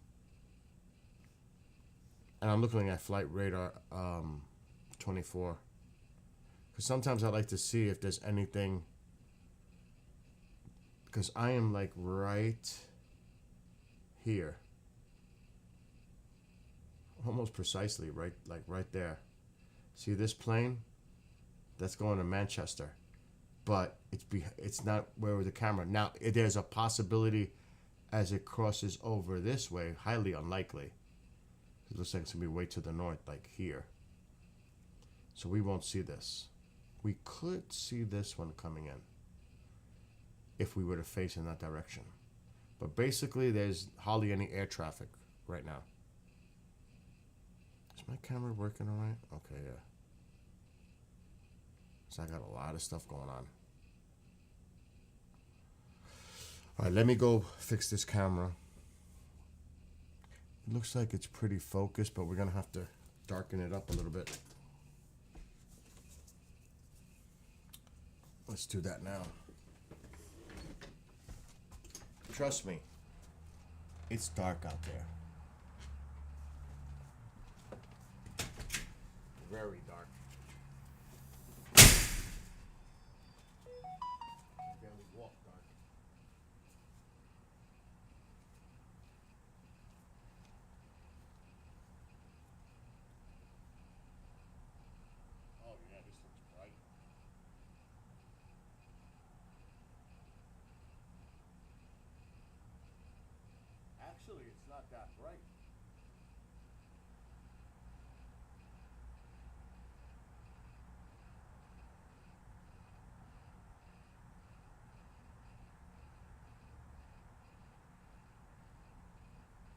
And I'm looking at Flight Radar 24. Because sometimes I like to see if there's anything. Because I am like right here. Almost precisely, right, like right there. See this plane? That's going to Manchester. But it's not where the camera. Now, there's a possibility as it crosses over this way, highly unlikely. It looks like it's going to be way to the north, like here. So we won't see this. We could see this one coming in if we were to face in that direction. But basically, there's hardly any air traffic right now. Is my camera working all right? Okay, yeah. So I got a lot of stuff going on. All right, let me go fix this camera. It looks like it's pretty focused, but we're going to have to darken it up a little bit. Let's do that now. Trust me, it's dark out there. Very dark. Barely walk dark. Oh yeah, this looks bright. Actually, it's not that bright.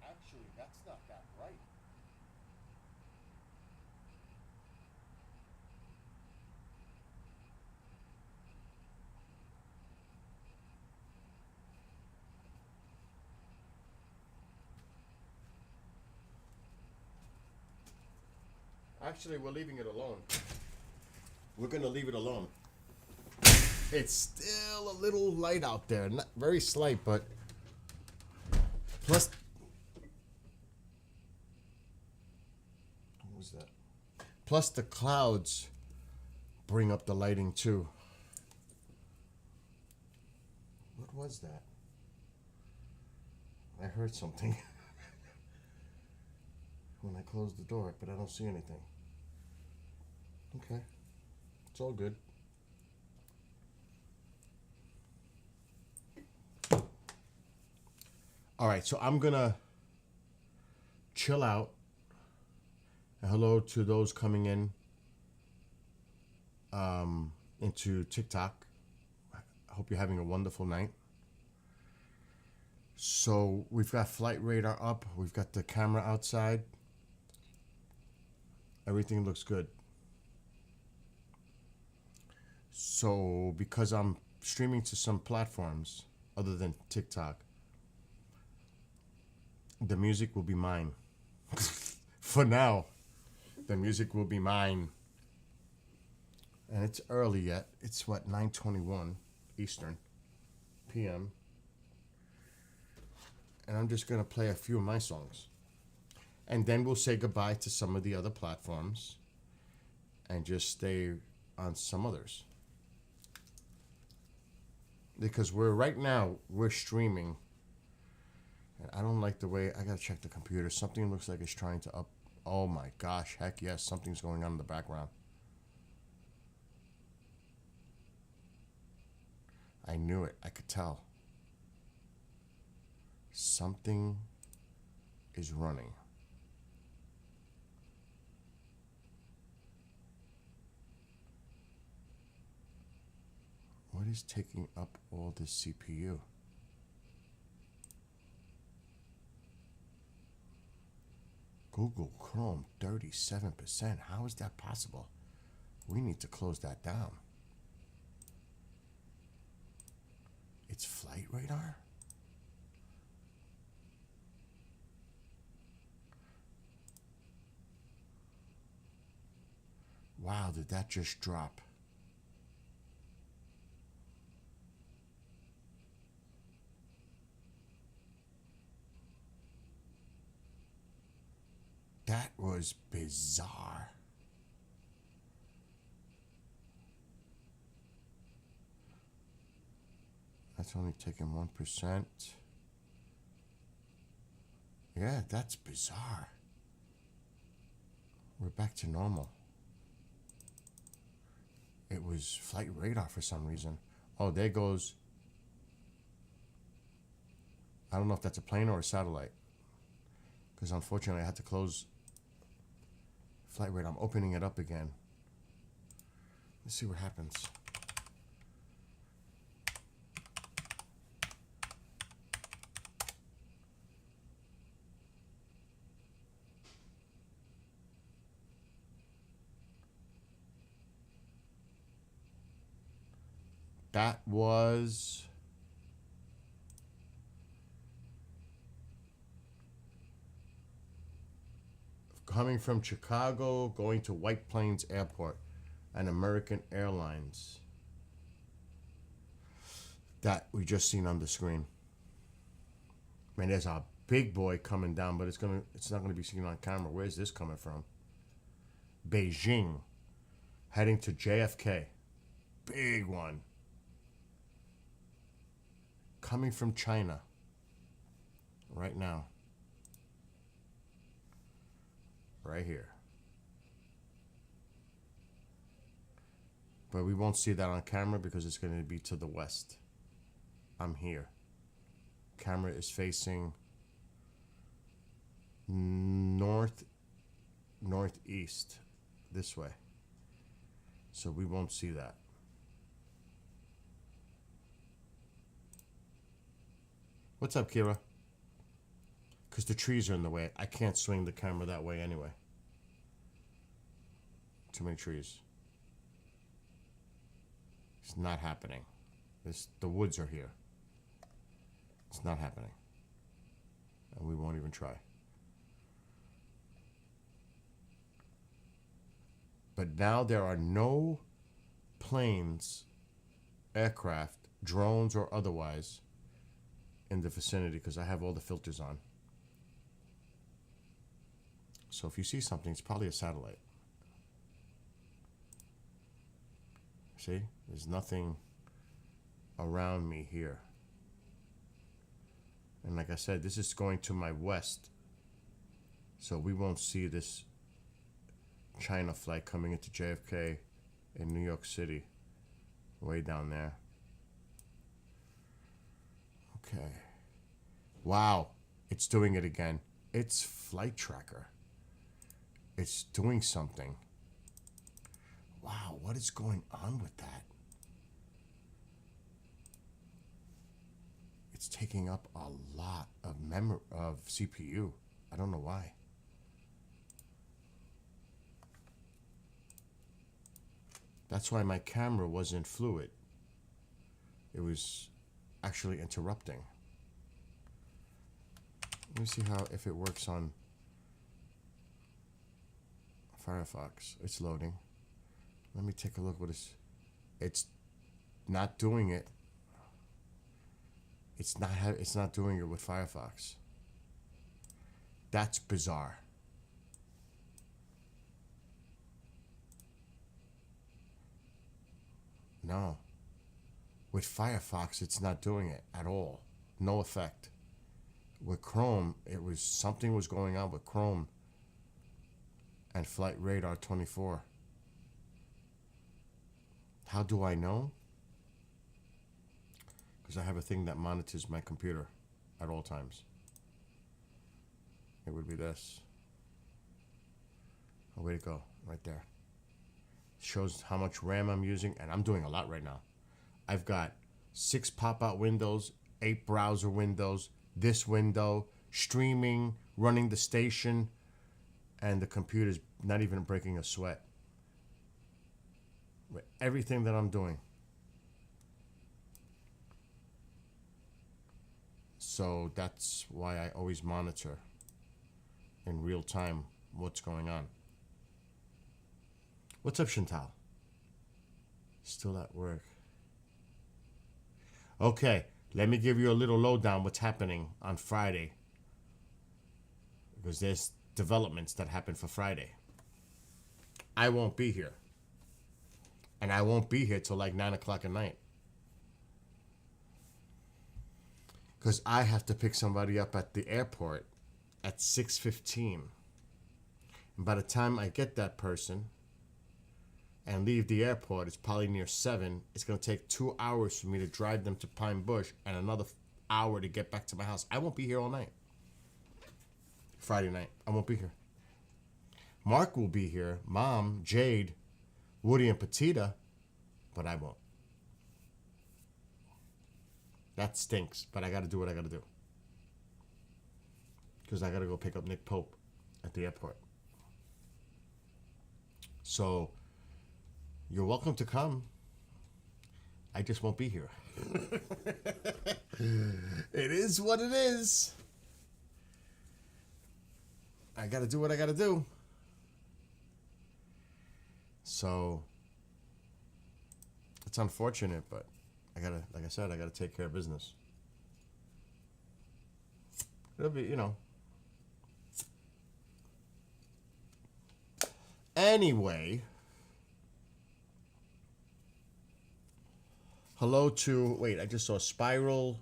Actually, that's not that bright. Actually, we're leaving it alone. We're gonna leave it alone. It's still a little light out there, not very slight, but plus. What was that? Plus the clouds bring up the lighting too. What was that? I heard something when I closed the door, but I don't see anything. Okay, it's all good. All right, so I'm gonna chill out. And hello to those coming in into TikTok. I hope you're having a wonderful night. So we've got flight radar up. We've got the camera outside. Everything looks good. So because I'm streaming to some platforms other than TikTok, the music will be mine. For now, the music will be mine. And it's early yet. It's what, 9:21 Eastern PM. And I'm just gonna play a few of my songs. And then we'll say goodbye to some of the other platforms and just stay on some others. Because right now we're streaming. And I don't like the way, I gotta check the computer. Something looks like it's trying to up. Oh my gosh, heck yes, something's going on in the background. I knew it, I could tell. Something is running. What is taking up all this CPU? Google Chrome 37%. How is that possible? We need to close that down. It's flight radar? Wow, did that just drop? That was bizarre. That's only taking 1%. Yeah, that's bizarre. We're back to normal. It was flight radar for some reason. Oh, there goes. I don't know if that's a plane or a satellite. Because unfortunately I had to close flight radar. I'm opening it up again. Let's see what happens. That was coming from Chicago, going to White Plains Airport, and American Airlines. that we just seen on the screen. Man, there's a big boy coming down, but it's not gonna be seen on camera. Where's this coming from? Beijing, heading to JFK. Big one. Coming from China right now. Right here. But we won't see that on camera because it's going to be to the west. I'm here. Camera is facing northeast, this way. So we won't see that. What's up, Kira? Because the trees are in the way. I can't swing the camera that way anyway. Too many trees. It's not happening. The woods are here. It's not happening. And we won't even try. But now there are no planes, aircraft, drones, or otherwise in the vicinity because I have all the filters on. So if you see something, it's probably a satellite. See? There's nothing around me here. And like I said, this is going to my west. So we won't see this China flight coming into JFK in New York City. Way down there. Okay. Wow. It's doing it again. It's Flight Tracker. It's doing something. Wow, what is going on with that? It's taking up a lot of CPU. I don't know why. That's why my camera wasn't fluid. It was actually interrupting. Let me see if it works on Firefox. It's loading. Let me take a look. It's not doing it. It's not doing it with Firefox. That's bizarre. No. With Firefox, it's not doing it at all. No effect. With Chrome, something was going on with Chrome and Flight Radar 24. How do I know? Because I have a thing that monitors my computer at all times. It would be this. Oh, way to go. Right there. Shows how much RAM I'm using, and I'm doing a lot right now. I've got 6 pop-out windows, 8 browser windows, this window, streaming, running the station, and the computer's not even breaking a sweat. With everything that I'm doing. So that's why I always monitor in real time what's going on. What's up, Chantal? Still at work. Okay, let me give you a little lowdown what's happening on Friday. Because there's developments that happen for Friday. I won't be here. And I won't be here till like 9 o'clock at night. Because I have to pick somebody up at the airport at 6:15. And by the time I get that person and leave the airport, it's probably near 7. It's going to take 2 hours for me to drive them to Pine Bush and another hour to get back to my house. I won't be here all night. Friday night, I won't be here. Mark will be here. Mom, Jade, Woody, and Petita, but I won't. That stinks, but I got to do what I got to do. Because I got to go pick up Nick Pope at the airport. So, you're welcome to come. I just won't be here. It is what it is. I got to do what I got to do. So, it's unfortunate, but like I said, I gotta take care of business. It'll be, you know. Anyway, hello to, wait, I just saw Spiral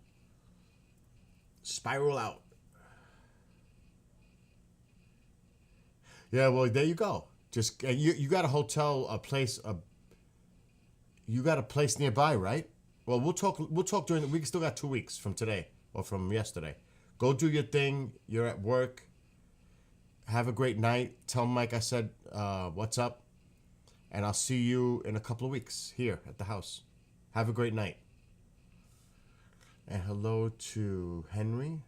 Out. Yeah, well, there you go. Just you got a hotel, a place, you got a place nearby, right? Well, we'll talk during the week. Still got 2 weeks from today or from yesterday. Go do your thing. You're at work. Have a great night. Tell Mike I said what's up, and I'll see you in a couple of weeks here at the house. Have a great night. And hello to Henry.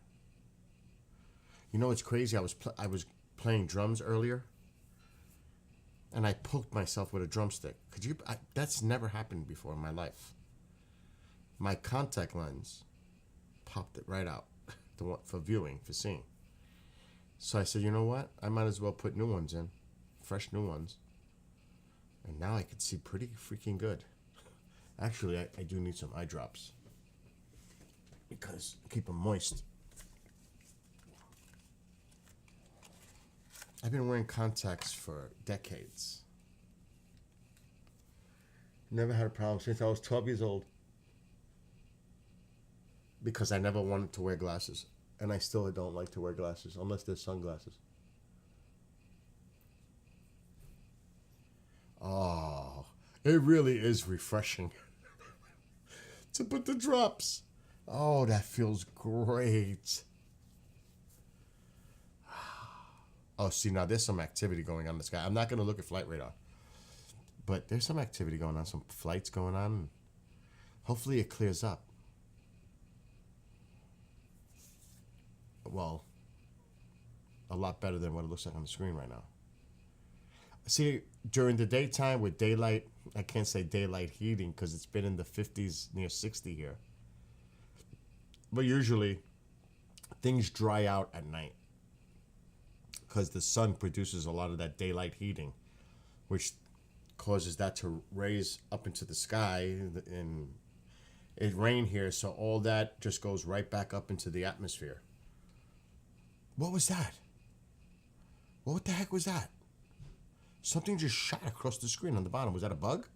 You know it's crazy. I was playing drums earlier, and I poked myself with a drumstick. That's never happened before in my life. My contact lens popped it right out for viewing, for seeing. So I said, you know what? I might as well put new ones in, fresh new ones. And now I can see pretty freaking good. Actually, I do need some eye drops because keep them moist. I've been wearing contacts for decades. Never had a problem since I was 12 years old. Because I never wanted to wear glasses. And I still don't like to wear glasses unless they're sunglasses. Oh, it really is refreshing to put the drops. Oh, that feels great. Oh, see, now there's some activity going on in the sky. I'm not going to look at flight radar. But there's some activity going on, some flights going on. Hopefully it clears up. Well, a lot better than what it looks like on the screen right now. See, during the daytime with daylight, I can't say daylight heating because it's been in the 50s, near 60 here. But usually, things dry out at night because the sun produces a lot of that daylight heating, which causes that to raise up into the sky, and it rained here, so all that just goes right back up into the atmosphere. What was that? What the heck was that? Something just shot across the screen on the bottom. Was that a bug?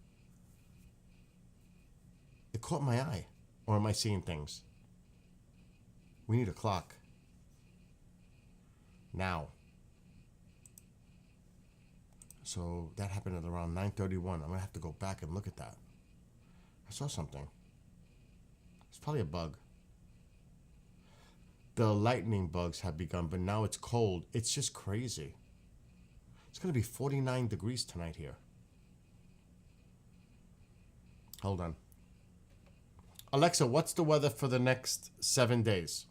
It caught my eye. Or am I seeing things? We need a clock. Now. So that happened at around 9:31. I'm going to have to go back and look at that. I saw something. It's probably a bug. The lightning bugs have begun, but now it's cold. It's just crazy. It's going to be 49 degrees tonight here. Hold on. Alexa, what's the weather for the next 7 days?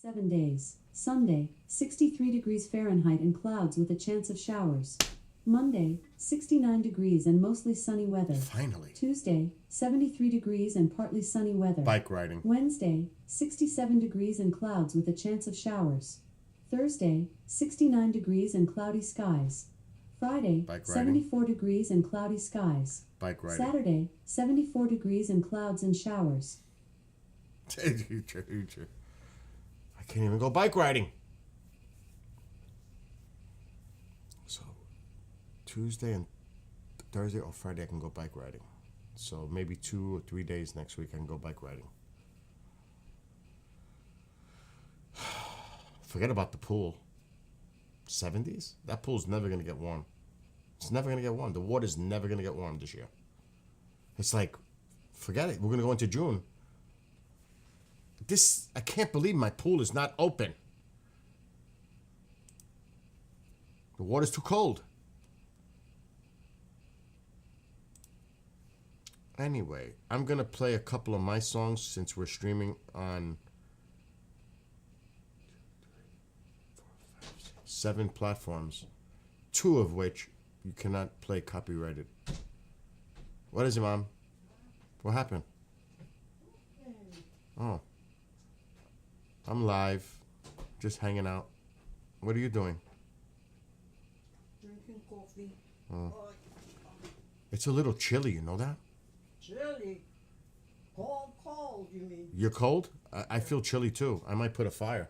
7 days. Sunday, 63 degrees Fahrenheit and clouds with a chance of showers. Monday, 69 degrees and mostly sunny weather. Finally. Tuesday, 73 degrees and partly sunny weather. Bike riding. Wednesday, 67 degrees and clouds with a chance of showers. Thursday, 69 degrees and cloudy skies. Friday, 74 degrees and cloudy skies. Bike riding. Saturday, 74 degrees and clouds and showers. I can't even go bike riding. So, Tuesday and Thursday or Friday I can go bike riding. So maybe 2 or 3 days next week I can go bike riding. Forget about the pool. 70s? That pool's never going to get warm. It's never going to get warm. The water's never going to get warm this year. It's like, forget it. We're going to go into June. I can't believe my pool is not open. The water's too cold. Anyway, I'm going to play a couple of my songs since we're streaming on 7 platforms, 2 of which you cannot play copyrighted. What is it, Mom? What happened? Oh. I'm live, just hanging out. What are you doing? Drinking coffee. Oh. It's a little chilly, you know that? chilly. Cold, you mean? You're cold? I feel chilly too. I might put a fire.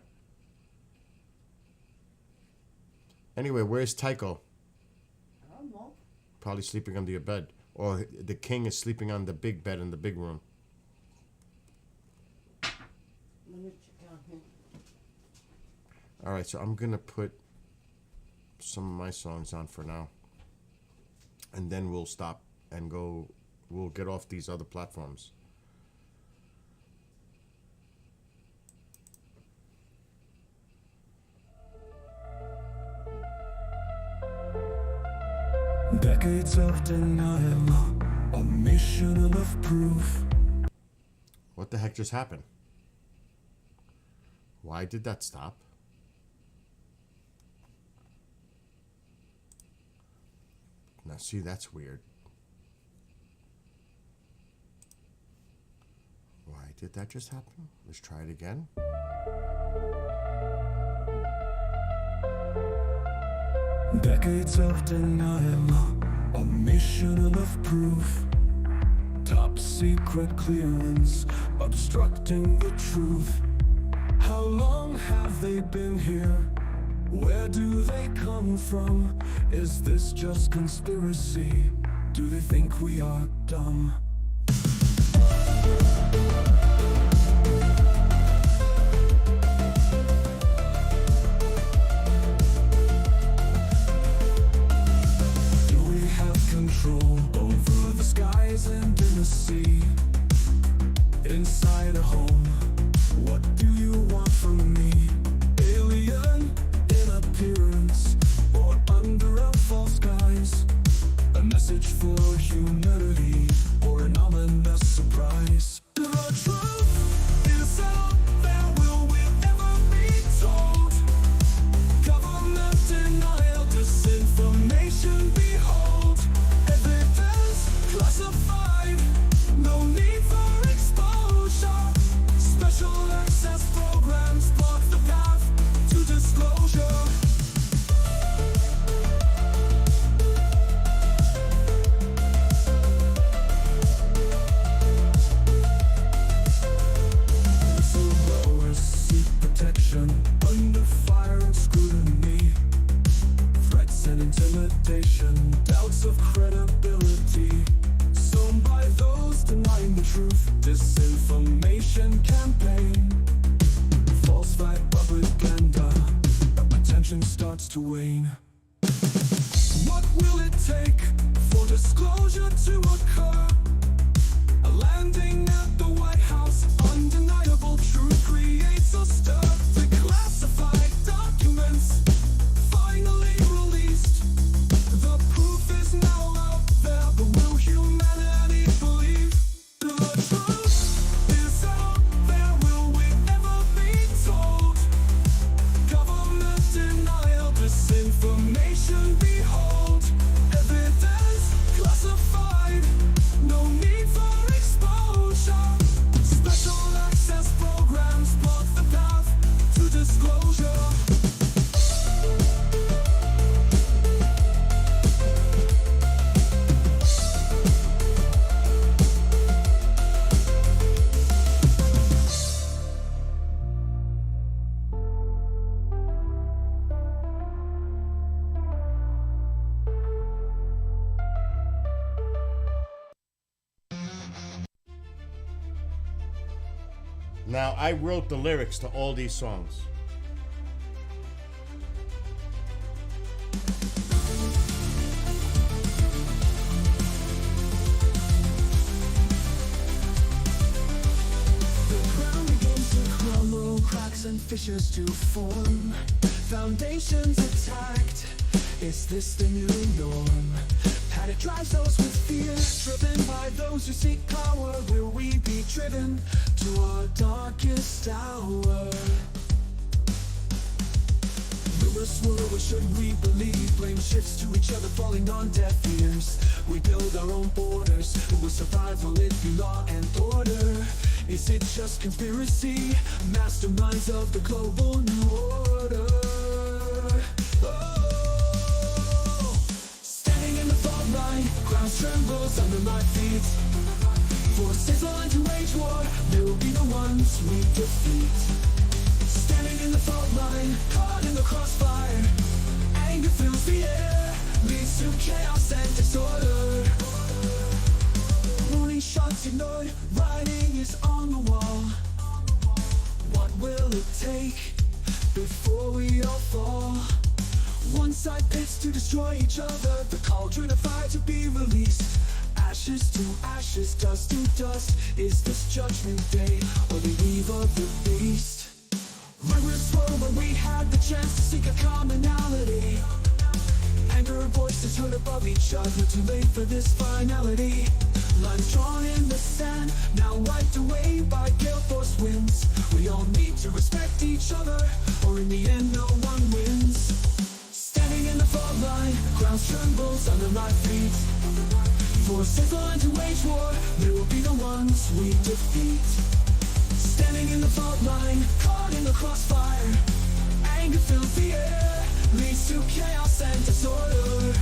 Anyway, where's Tycho? I don't know. Probably sleeping under your bed. Or the king is sleeping on the big bed in the big room. Let me check on him. Alright, so I'm going to put some of my songs on for now. And then we'll stop and go. We'll get off these other platforms. Decades of denial, a mission of proof. What the heck just happened? Why did that stop? Now see, that's weird. Why did that just happen? Let's try it again. Decades of denial, a mission of proof. Top secret clearance, obstructing the truth. How long have they been here? Where do they come from? Is this just conspiracy? Do they think we are dumb? Control over the skies and in the sea. Inside a home, what do you want from me? Alien in appearance, or under our false skies? A message for humanity, or an ominous surprise? The truth is out there, will we ever be told? Government denial, disinformation, behold. Classified, no need for exposure. Special access programs block the path to disclosure. Whistleblowers seek protection under fire and scrutiny. Threats and intimidation, doubts of credibility. Sown by those denying the truth, disinformation campaign, falsified propaganda, attention starts to wane. What will it take for disclosure to occur? A landing at the White House, undeniable truth creates a stir. Declassified documents finally released. The proof is now out there, but will humanity believe? The truth is out there, will we ever be told? Government denial, disinformation, behold. Evidence classified, no need for exposure. Special access programs block the path to disclosure. Now, I wrote the lyrics to all these songs. The ground begins to crumble, cracks and fissures to form. Foundations attacked. Is this the new norm? And it drives those with fear, driven by those who seek power. Will we be driven to our darkest hour? Rumors swirl, what should we believe? Blame shifts to each other, falling on deaf ears. We build our own borders. Who will survive? Will it be law and order? Is it just conspiracy? Masterminds of the global new order. Standing in the fog line, ground trembles under my feet. wage war, they will be the ones we defeat. Standing in the fault line, caught in the crossfire. Anger fills the air, leads to chaos and disorder. Warning shots ignored, writing is on the wall. What will it take before we all fall? One side pits to destroy each other, the cauldron of fire to be released. Ashes to ashes, dust to dust. Is this judgment day or the eve of the beast? Rivers flow when we had the chance to seek a commonality. Anger voices heard above each other, too late for this finality. Lines drawn in the sand, now wiped away by gale force winds. We all need to respect each other, or in the end no one wins. Standing in the fault line, ground trembles under my feet. Forces line to wage war, they will be the ones we defeat. Standing in the fault line, caught in the crossfire. Anger fills the air, leads to chaos and disorder.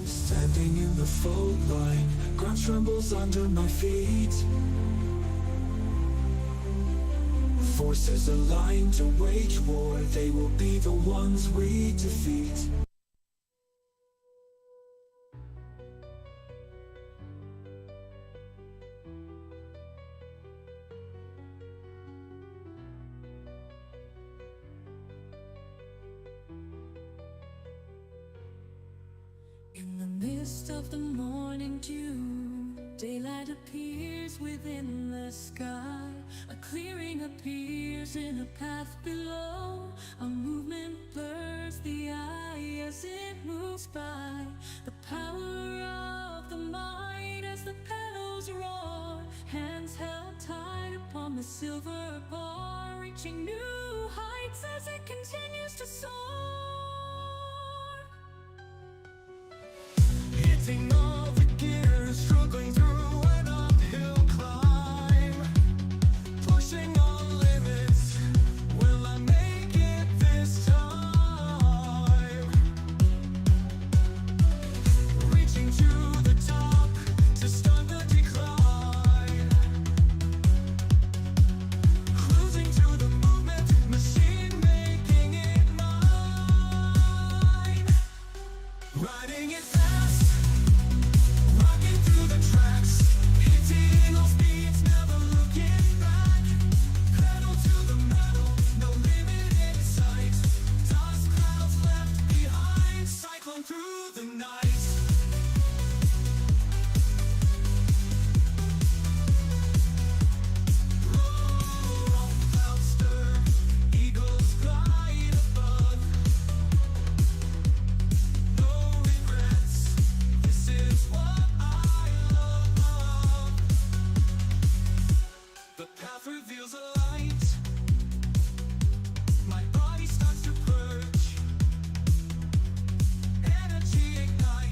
Standing in the fault line, ground trembles under my feet. Forces aligned to wage war, they will be the ones we defeat. In the mist of the morning dew, daylight appears within the sky. A clearing appears in a path below. A movement blurs the eye as it moves by. The power of the mind as the petals roar. Hands held tight upon the silver bar, reaching new heights as it continues to soar. Hitting all the gears, struggling through an uphill climb. Pushing all limits, will I make it this time? Reaching to the top, to start the decline. Cruising to the movement, machine making it mine. Riding it fast, rocking through the tracks, hitting all speeds, never looking back. Pedal to the metal, no limit in sight. Dust clouds left behind, cyclone through the night. Roll, clouds stir, eagles glide above. No regrets, this is what I love. The path reveals a light. My body starts to purge. Energy ignites.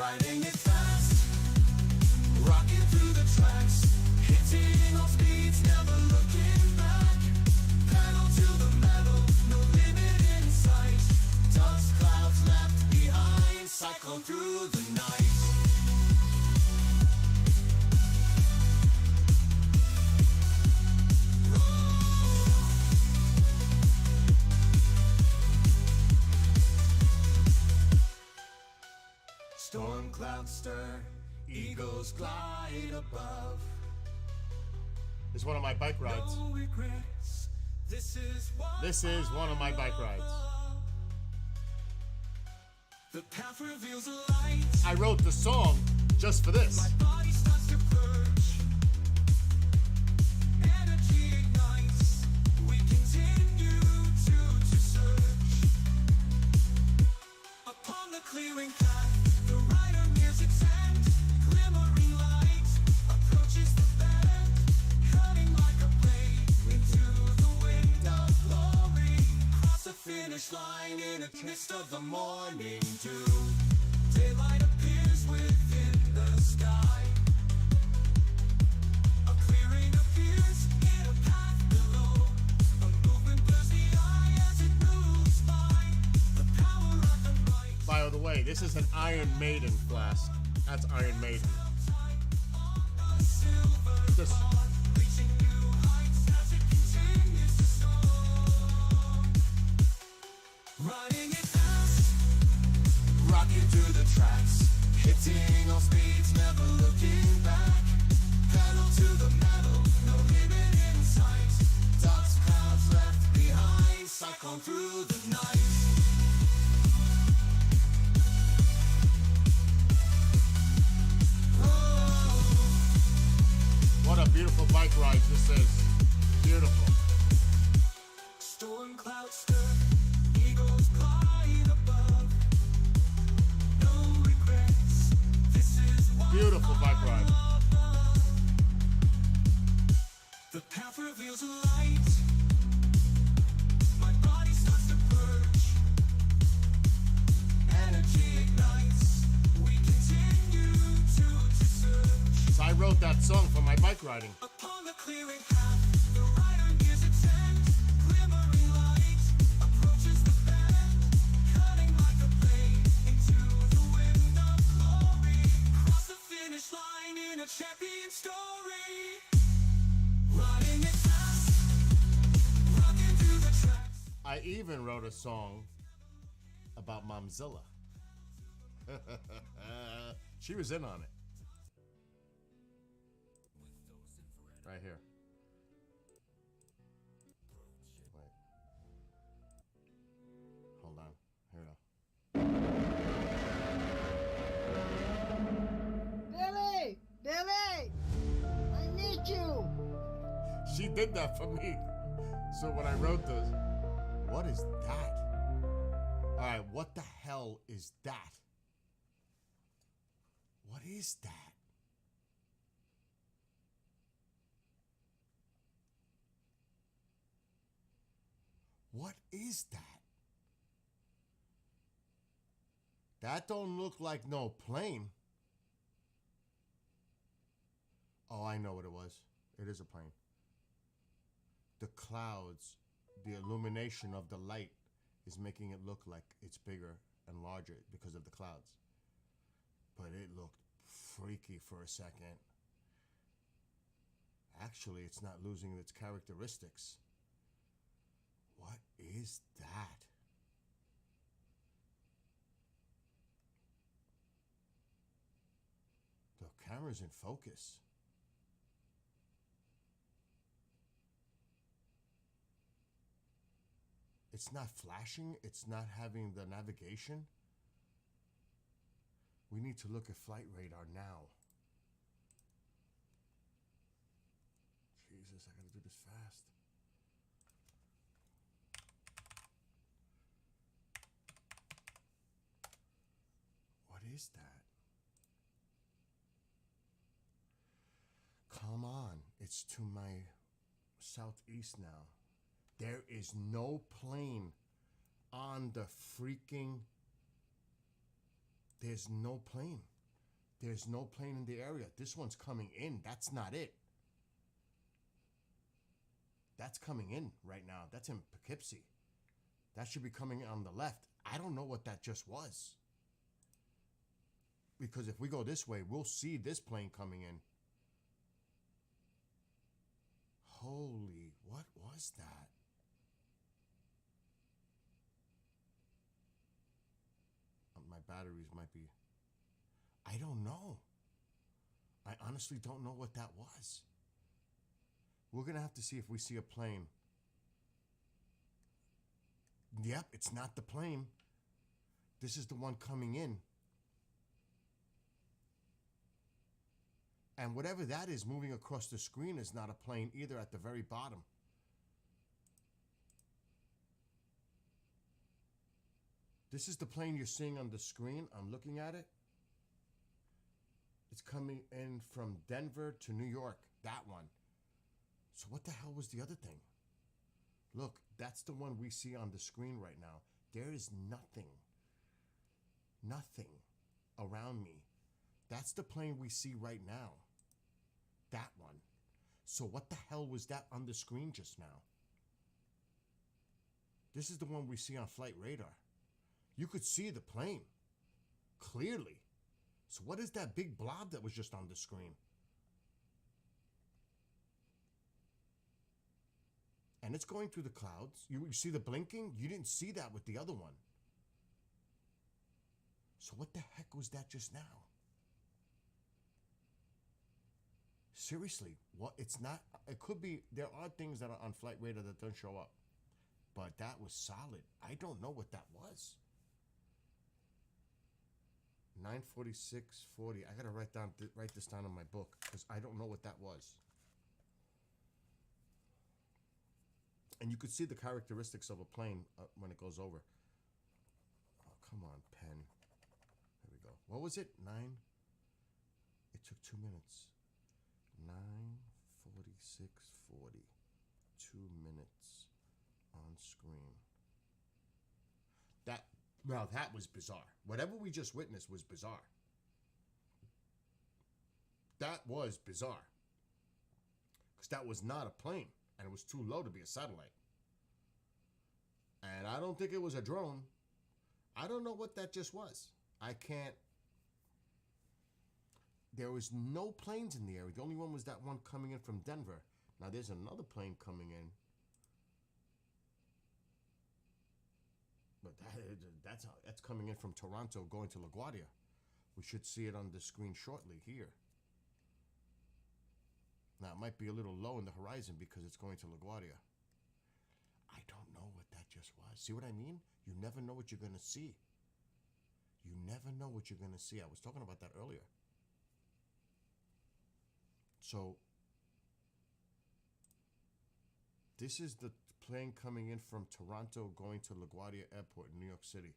riding it fast, rocking through the tracks, hitting all speeds, never looking back. Pedal to the metal, no limit in sight. Dust clouds left behind, cycle through the night. Storm clouds stir, eagles glide above. It's one of my bike rides. No regrets. This is one of my bike rides. The path reveals a light. I wrote the song just for this. My body starts to purge. Energy ignites. We continue to search. Upon the clearing path, the rider nears its end. Glimmering light approaches the bend, cutting like a blade into the wind of glory. Cross the finish line in a mist of the morning dew. Daylight appears within the sky. A clearing appears in a path below. A movement blurs the eye as it moves by. The power of the right. By the way, this is an Iron Maiden flask. That's Iron Maiden. This, Reaching new heights as it continues to soar. Riding it fast, rocking through the tracks, hitting all speeds, never looking back. Pedal to the metal, no limit in sight. Dust clouds left behind, cyclone through the night. what a beautiful bike ride this is. Beautiful. Storm clouds stir, eagles glide above. No regrets. This is what Beautiful bike ride. the path reveals a light. My body starts to purge. Energy ignites. We continue to search. So I wrote that song for my bike riding. Upon the clearing path, the rider nears its end. Glimmering light approaches the bend, cutting like a blade into the wind of glory. Cross the finish line in a champion story. Riding it fast, rocking through the tracks. I even wrote a song about Momzilla. She was in on it. Right here. Wait. Hold on. Here we go. Billy! Billy! I need you! She did that for me. So when I wrote this, what is that? Alright, what the hell is that? What is that? What is that? That don't look like no plane. Oh, I know what it was. It is a plane. The clouds, the illumination of the light is making it look like it's bigger and larger because of the clouds. But it looked freaky for a second. Actually, it's not losing its characteristics. What is that? The camera's in focus. It's not flashing. It's not having the navigation. We need to look at flight radar now. Jesus, I gotta do this fast. What is that? Come on, it's to my southeast now. There is no plane on the freaking... There's no plane. There's no plane in the area. This one's coming in. That's not it. That's coming in right now. That's in Poughkeepsie. That should be coming on the left. I don't know what that just was. Because if we go this way, we'll see this plane coming in. Holy, what was that? My batteries might be... I don't know. I honestly don't know what that was. We're going to have to see if we see a plane. Yep, it's not the plane. This is the one coming in. And whatever that is moving across the screen is not a plane either at the very bottom. This is the plane you're seeing on the screen. I'm looking at it. It's coming in from Denver to New York. That one. So what the hell was the other thing? Look, that's the one we see on the screen right now. There is nothing around me. That's the plane we see right now. That one. So what the hell was that on the screen just now? This is the one we see on flight radar. You could see the plane clearly. So what is that big blob that was just on the screen? And it's going through the clouds. You see the blinking? You didn't see that with the other one. So what the heck was that just now? Seriously, what? It's not, it could be, there are things that are on flight radar that don't show up. But that was solid. I don't know what that was. 946.40. I gotta write this down in my book because I don't know what that was. And you could see the characteristics of a plane when it goes over. Oh, come on, pen. There we go. What was it? 9. It took 2 minutes. 9:46:40. 2 minutes on screen. That was bizarre. Whatever we just witnessed was bizarre. That was bizarre. Because that was not a plane. And it was too low to be a satellite. And I don't think it was a drone. I don't know what that just was. I can't. There was no planes in the area. The only one was that one coming in from Denver. Now there's another plane coming in. But that's coming in from Toronto going to LaGuardia. We should see it on the screen shortly here. Now, it might be a little low in the horizon because it's going to LaGuardia. I don't know what that just was. See what I mean? You never know what you're going to see. You never know what you're going to see. I was talking about that earlier. So, this is the plane coming in from Toronto going to LaGuardia Airport in New York City.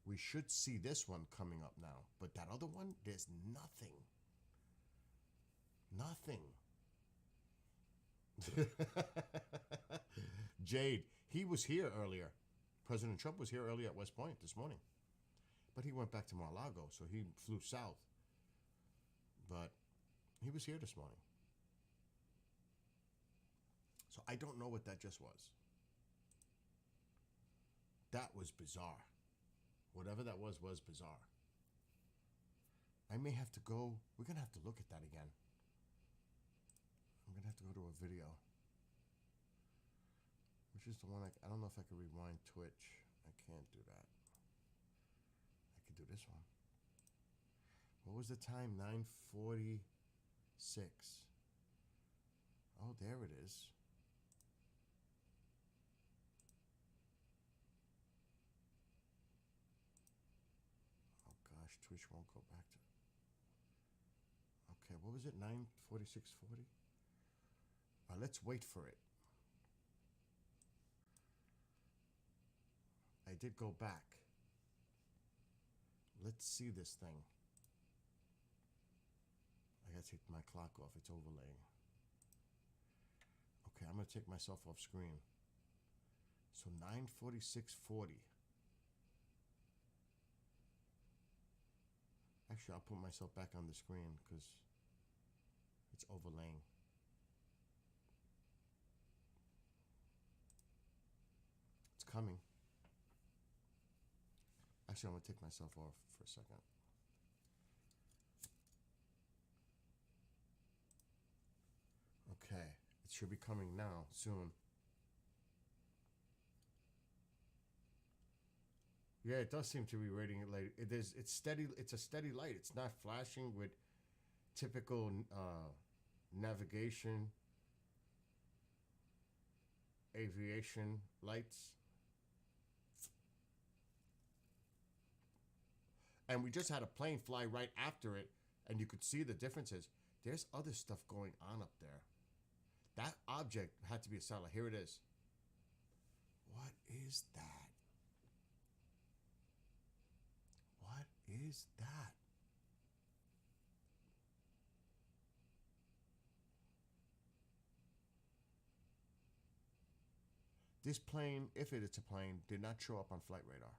We should see this one coming up now. But that other one, there's nothing. Nothing. Jade, he was here earlier. President Trump was here earlier at West Point this morning. But he went back to Mar-a-Lago, so he flew south. But he was here this morning. So I don't know what that just was. That was bizarre. Whatever that was bizarre. I may have to go, we're going to have to look at that again. I'm going to have to go to a video. Which is the one, I don't know if I can rewind Twitch. I can't do that. I could do this one. What was the time? 9:46. Oh, there it is. Oh gosh, Twitch won't go back to... Okay, what was it? 9:46:40? Let's wait for it. I did go back. Let's see this thing. I gotta take my clock off. It's overlaying. Okay, I'm gonna take myself off screen. So 9:46:40. Actually, I'll put myself back on the screen because it's overlaying. It's coming. Actually, I'm going to take myself off for a second. Okay, it should be coming now, soon. Yeah, it does seem to be rating it light. It is. It's steady. It's a steady light. It's not flashing with typical navigation, aviation lights. And we just had a plane fly right after it, and you could see the differences. There's other stuff going on up there. That object had to be a satellite. Here it is. What is that? What is that? This plane, if it is a plane, did not show up on flight radar.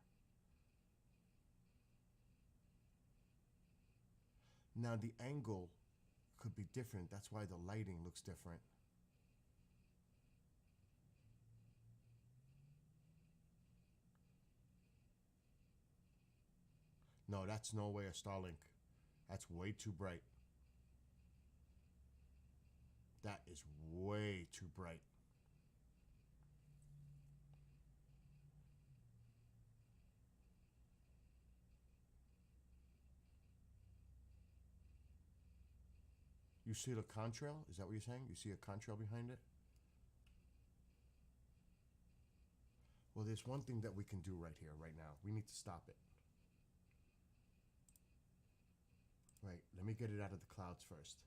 Now the angle could be different. That's why the lighting looks different. No, that's no way a Starlink. That's way too bright. That is way too bright. You see the contrail? Is that what you're saying? You see a contrail behind it? Well, there's one thing that we can do right here, right now. We need to stop it. Right, let me get it out of the clouds first.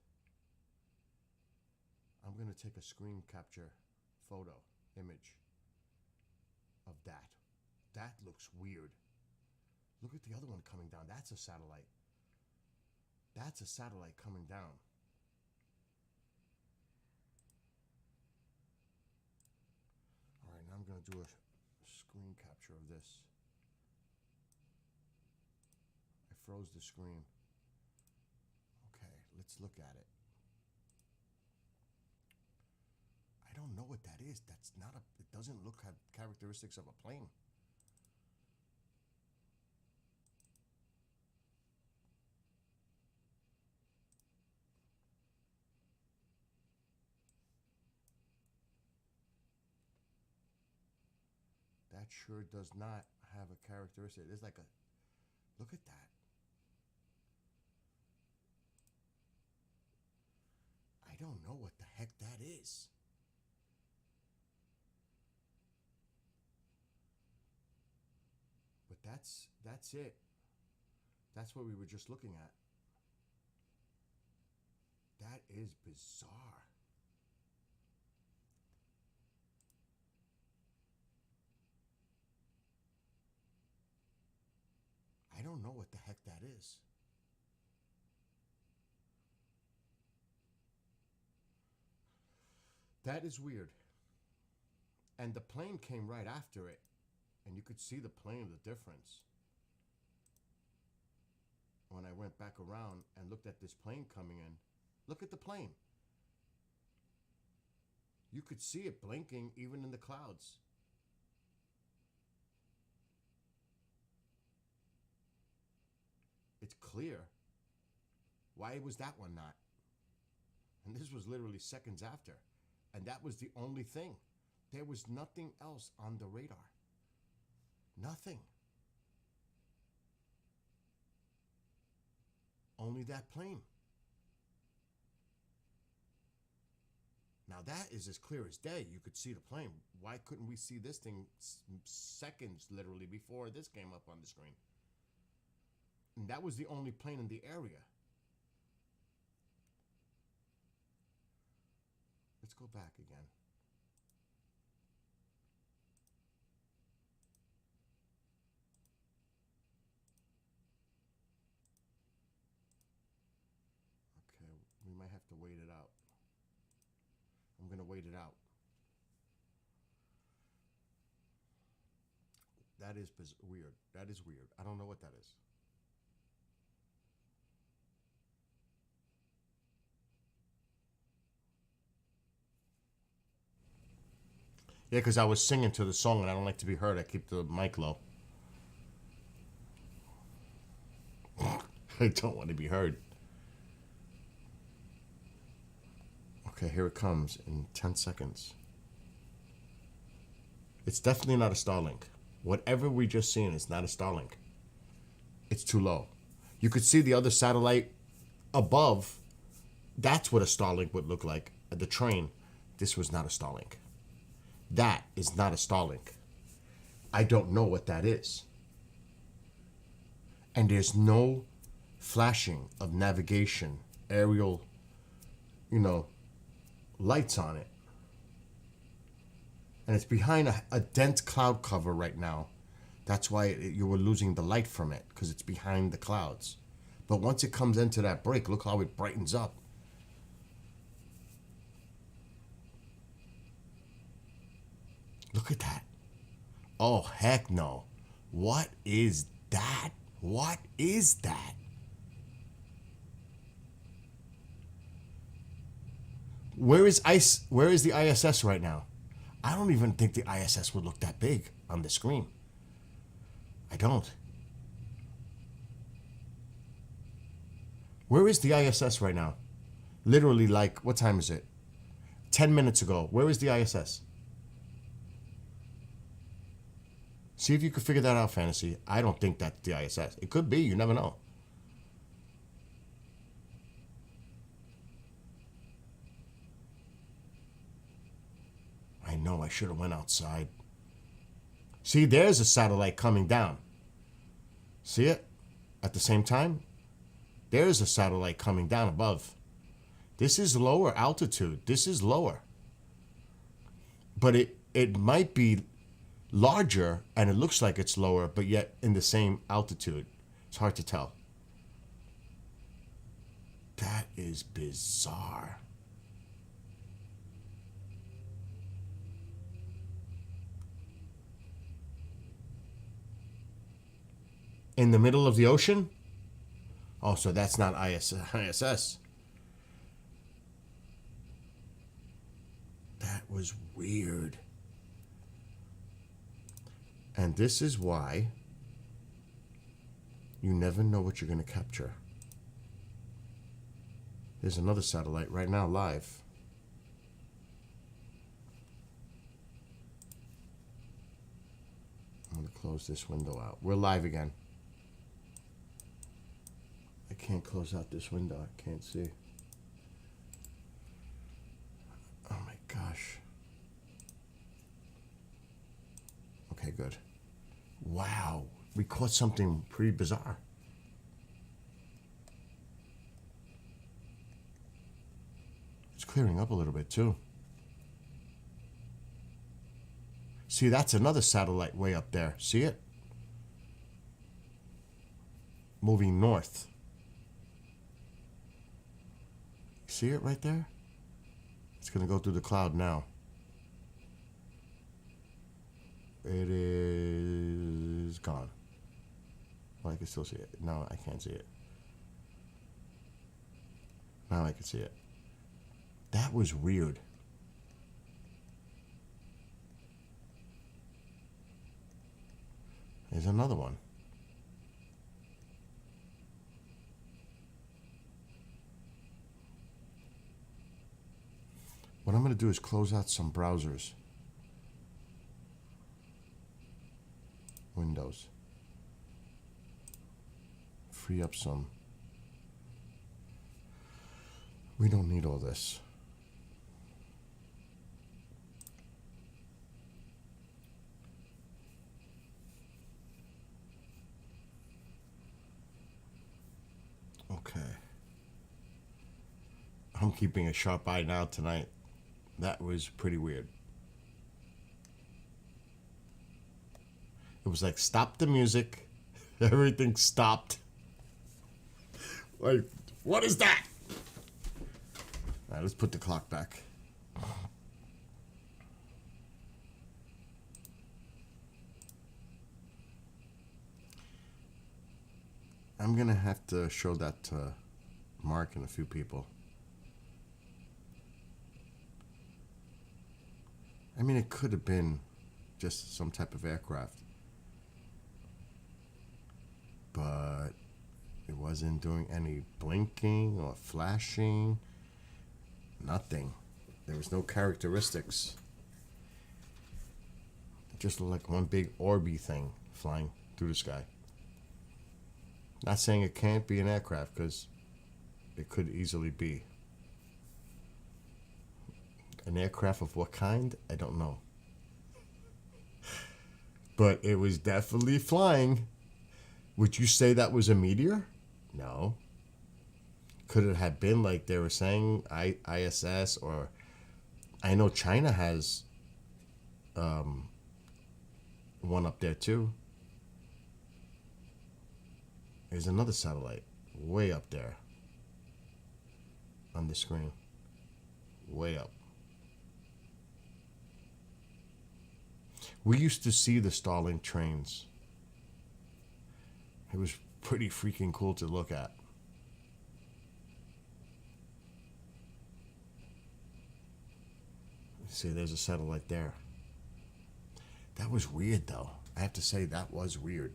I'm going to take a screen capture photo, image of that. That looks weird. Look at the other one coming down. That's a satellite. That's a satellite coming down. All right, now I'm going to do a screen capture of this. I froze the screen. Okay, let's look at it. I don't know what that is. That's not a, it doesn't look have characteristics of a plane. That sure does not have a characteristic. It's like a, look at that. I don't know what the heck that is. But that's it. That's what we were just looking at. That is bizarre. I don't know what the heck that is. That is weird. And the plane came right after it. And you could see the plane, the difference. When I went back around and looked at this plane coming in, look at the plane. You could see it blinking even in the clouds. It's clear. Why was that one not? And this was literally seconds after. And that was the only thing. There was nothing else on the radar. Nothing. Only that plane. Now that is as clear as day. You could see the plane. Why couldn't we see this thing seconds literally before this came up on the screen? And that was the only plane in the area. Let's go back again. Okay, we might have to wait it out. I'm going to wait it out. That is weird. That is weird. I don't know what that is. Yeah, because I was singing to the song and I don't like to be heard. I keep the mic low. I don't want to be heard. Okay, here it comes in 10 seconds. It's definitely not a Starlink. Whatever we just seen is not a Starlink. It's too low. You could see the other satellite above. That's what a Starlink would look like. The train. This was not a Starlink. That is not a Starlink. I don't know what that is. And there's no flashing of navigation, aerial, lights on it. And it's behind a dense cloud cover right now. That's why you were losing the light from it, because it's behind the clouds. But once it comes into that break, look how it brightens up. Look at that. Oh, heck no. What is that? What is that? Where is the ISS right now? I don't even think the ISS would look that big on the screen. I don't. Where is the ISS right now? Literally, like, what time is it? 10 minutes ago. Where is the ISS? See if you could figure that out, Fantasy. I don't think that's the ISS. It could be. You never know. I know. I should have went outside. See, there's a satellite coming down. See it? At the same time, there's a satellite coming down above. This is lower altitude. This is lower. But it might be larger, and it looks like it's lower, but yet in the same altitude. It's hard to tell. That is bizarre. In the middle of the ocean? Oh, so that's not ISS. That was weird. And this is why you never know what you're going to capture. There's another satellite right now live. I'm going to close this window out. We're live again. I can't close out this window. I can't see. Oh my gosh. Okay, good. Wow. We caught something pretty bizarre. It's clearing up a little bit too. See, that's another satellite way up there. See it? Moving north. See it right there? It's going to go through the cloud now. It is gone. Well, I can still see it. No, I can't see it. Now I can see it. That was weird. There's another one. What I'm going to do is close out some browsers. Windows. Free up some. We don't need all this. Okay. I'm keeping a sharp eye now tonight. That was pretty weird. It was like, stop the music. Everything stopped. Like, what is that? All right, let's put the clock back. I'm going to have to show that to Mark and a few people. I mean, it could have been just some type of aircraft. But it wasn't doing any blinking or flashing. Nothing. There was no characteristics. It just looked like one big orby thing flying through the sky. Not saying it can't be an aircraft, because it could easily be. An aircraft of what kind? I don't know. But it was definitely flying. Would you say that was a meteor? No. Could it have been like they were saying, ISS, or I know China has one up there too. There's another satellite way up there on the screen. Way up. We used to see the Starlink trains. It was pretty freaking cool to look at. See, there's a satellite there. That was weird, though. I have to say, that was weird.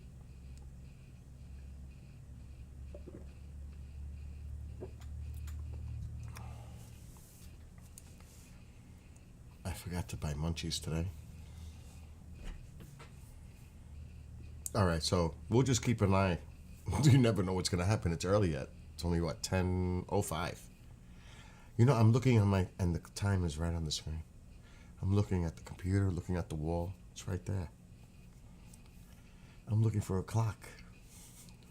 I forgot to buy munchies today. All right, so we'll just keep an eye. You never know what's going to happen. It's early yet. It's only, what, 10:05. You know, I'm looking on and the time is right on the screen. I'm looking at the computer, looking at the wall. It's right there. I'm looking for a clock.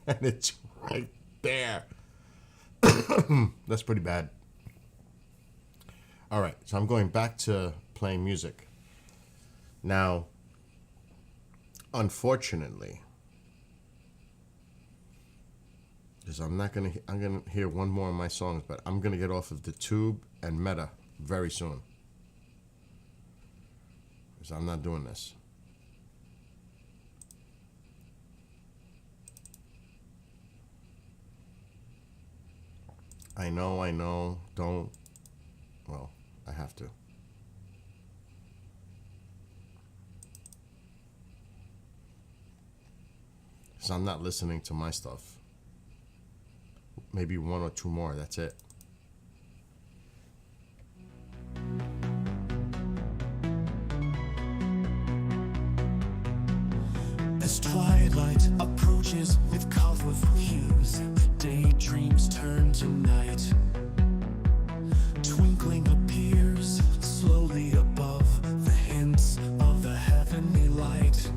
And it's right there. That's pretty bad. All right, so I'm going back to playing music. Now, unfortunately, because I'm gonna hear one more of my songs, but I'm gonna get off of the Tube and Meta very soon. Because I'm not doing this. I know, don't. Well, I have to. Because I'm not listening to my stuff. Maybe one or two more, that's it. As twilight approaches with colorful hues, daydreams turn to night. Twinkling appears slowly above the hints of the heavenly light.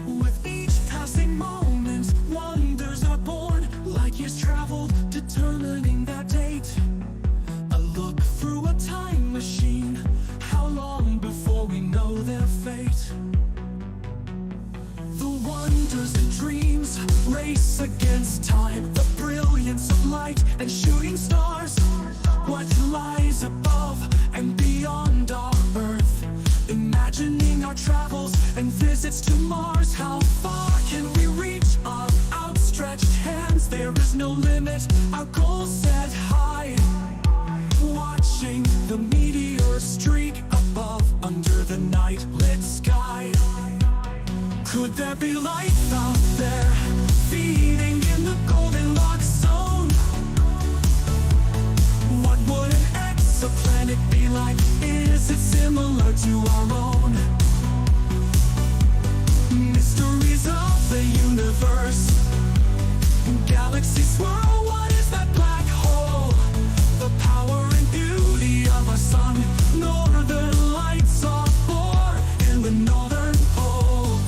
With each passing moment, wonders are born, like years traveled, determining that date. A look through a time machine, how long before we know their fate? The wonders and dreams race against time, the brilliance of light and shooting stars. What lies above and beyond our Earth? Imagining our travels and visits to Mars. How far can we reach our outstretched hands? There is no limit, our goals set high. Watching the meteor streak above under the night-lit sky. Could there be life out there, feeding in the Goldilocks zone? What would an exoplanet be like? Is it similar to our own? Mysteries of the universe, galaxies swirl, what is that black hole? The power and beauty of our sun, northern lights are born in the northern pole.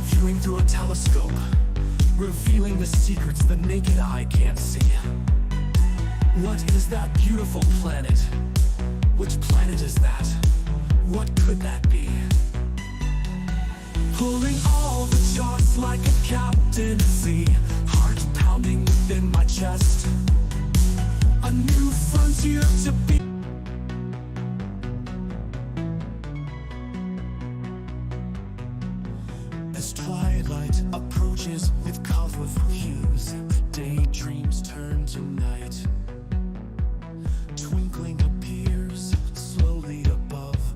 Viewing through a telescope, revealing the secrets the naked eye can't see. What is that beautiful planet? Which planet is that? What could that be? Pulling all the charts like a captain at sea, heart pounding within my chest. A new frontier to be. As twilight approaches with colorful hues, daydreams turn to night. Twinkling appears slowly above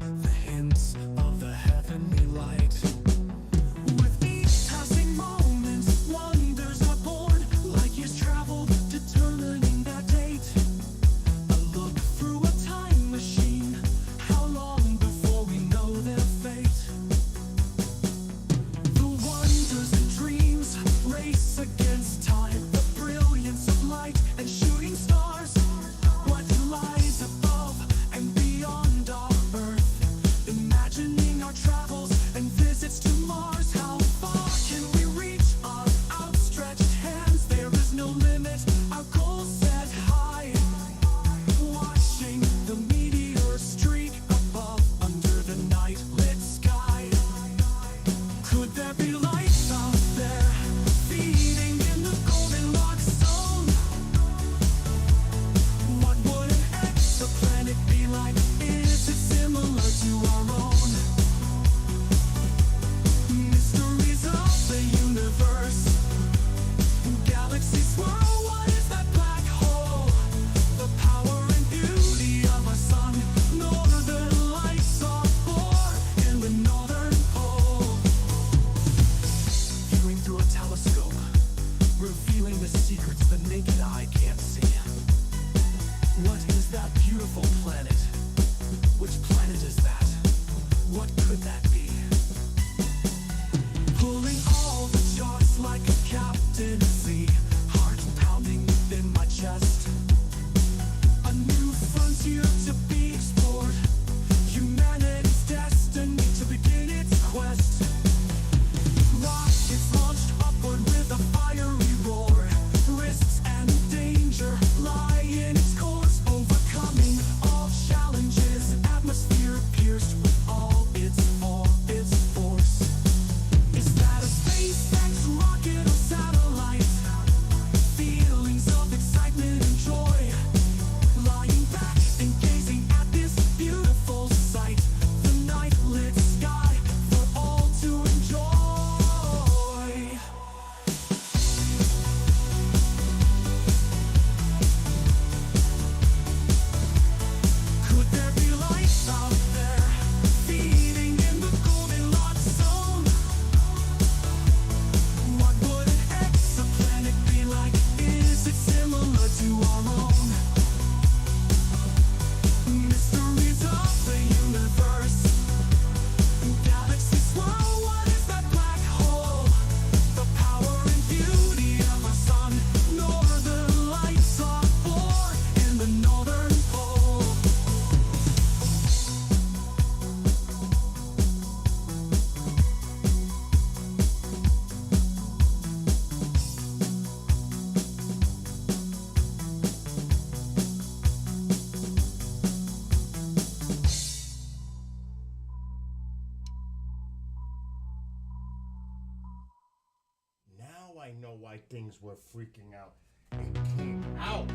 I know why things were freaking out. It came out.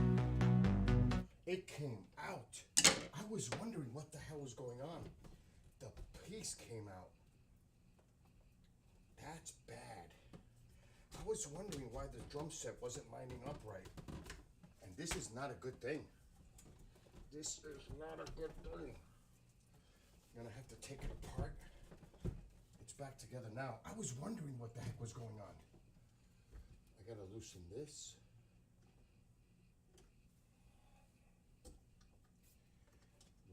It came out. I was wondering what the hell was going on. The piece came out. That's bad. I was wondering why the drum set wasn't lining up right. And this is not a good thing. This is not a good thing. I'm gonna have to take it apart. It's back together now. I was wondering what the heck was going on. I gotta loosen this.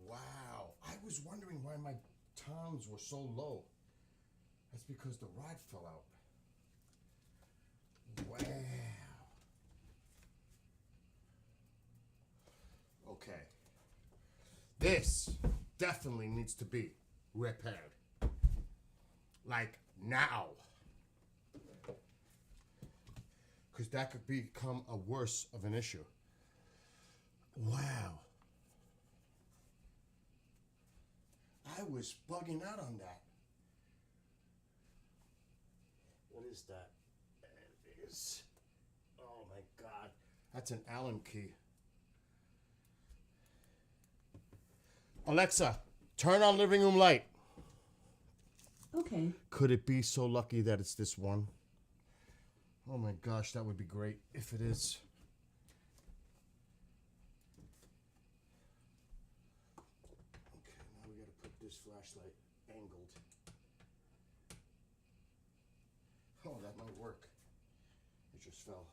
Wow. I was wondering why my toms were so low. That's because the rod fell out. Wow. Okay. This definitely needs to be repaired. Like now. Because that could become a worse of an issue. Wow. I was bugging out on that. What is that? It is. Oh my God. That's an Allen key. Alexa, turn on living room light. Okay. Could it be so lucky that it's this one? Oh my gosh, that would be great if it is. Okay, now we gotta put this flashlight angled. Oh, that might work. It just fell.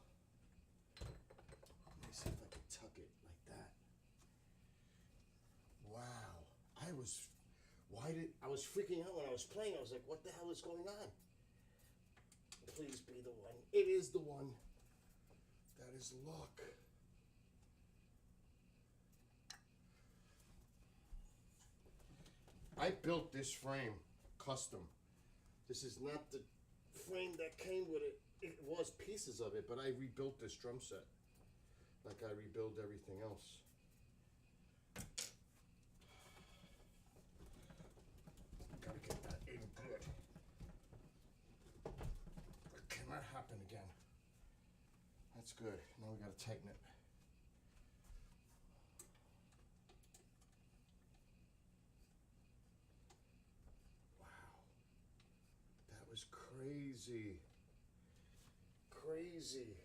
Let me see if I can tuck it like that. Wow. I was freaking out when I was playing. I was like, what the hell is going on? Please be the one. It is the one. That is luck. I built this frame custom. This is not the frame that came with it. It was pieces of it, but I rebuilt this drum set like I rebuild everything else. Gotta get that in good. It cannot happen again. That's good. Now we gotta tighten it. Wow. That was crazy. Crazy.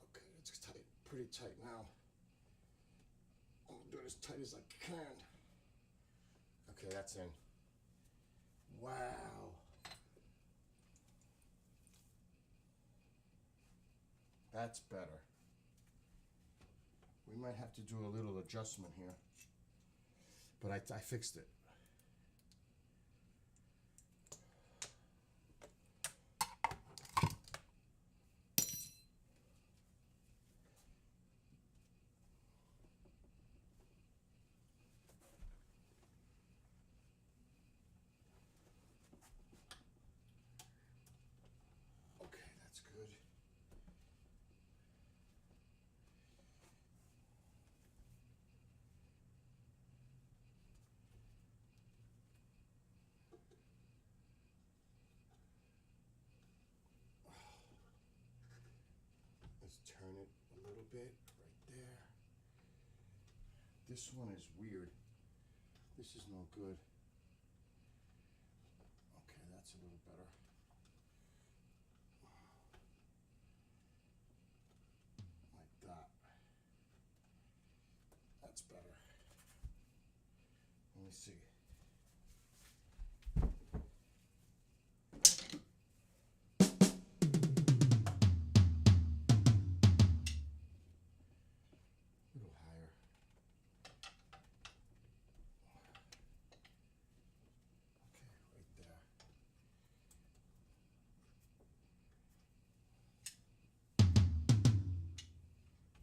Okay, it's tight, pretty tight now. I'm gonna do it as tight as I can. Okay, that's in. Wow. That's better. We might have to do a little adjustment here. But I fixed it. Okay, that's good. Let's turn it a little bit right there. This one is weird. This is no good. Okay, that's a little better. Like that. That's better. Let me see. A little higher. Okay, right there.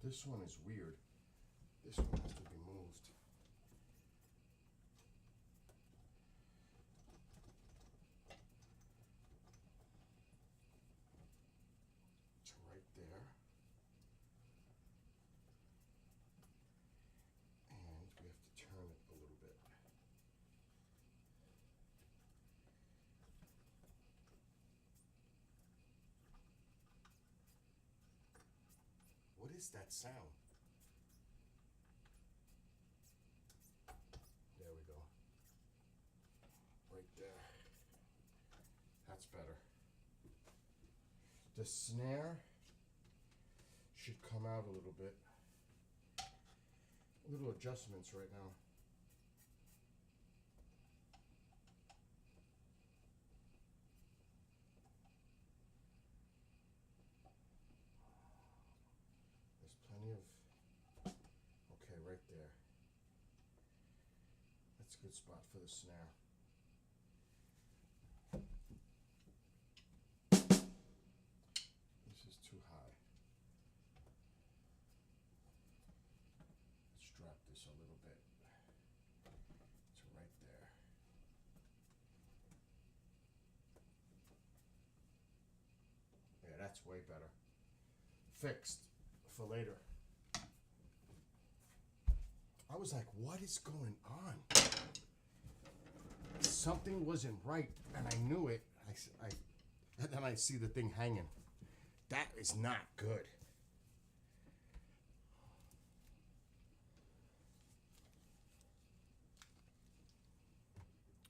This one is weird. This one has to be moved. It's right there. is that sound? There we go. Right there. That's better. The snare should come out a little bit. Little adjustments right now. There's plenty of, okay, right there. That's a good spot for the snare. This is too high. Let's drop this a little bit to right there. Yeah, that's way better. Fixed for later. I was like, what is going on? Something wasn't right, and I knew it. And then I see the thing hanging. That is not good.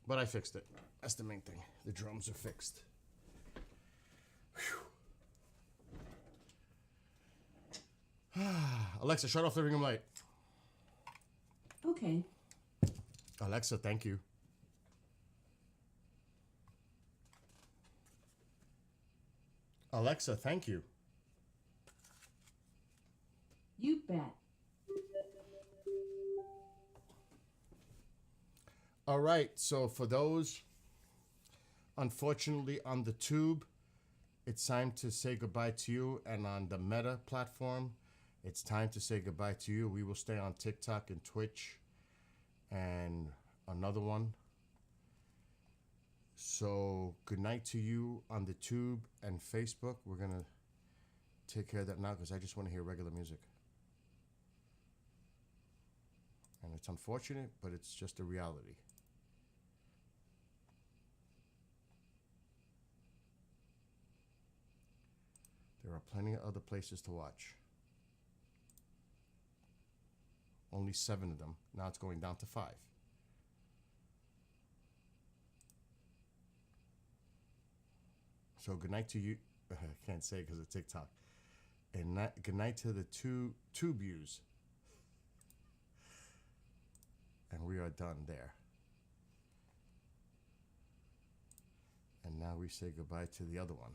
But I fixed it. That's the main thing. The drums are fixed. Alexa, shut off the living room light. Okay. Alexa, thank you. Alexa, thank you. You bet. All right, so for those, unfortunately, on the tube, it's time to say goodbye to you. And on the Meta platform, it's time to say goodbye to you. We will stay on TikTok and Twitch and another one. So good night to you on the tube and Facebook. We're going to take care of that now because I just want to hear regular music. And it's unfortunate, but it's just a reality. There are plenty of other places to watch. Only 7 of them. Now it's going down to 5. So good night to you. I can't say because of TikTok. And good night to the tube views. And we are done there. And now we say goodbye to the other one.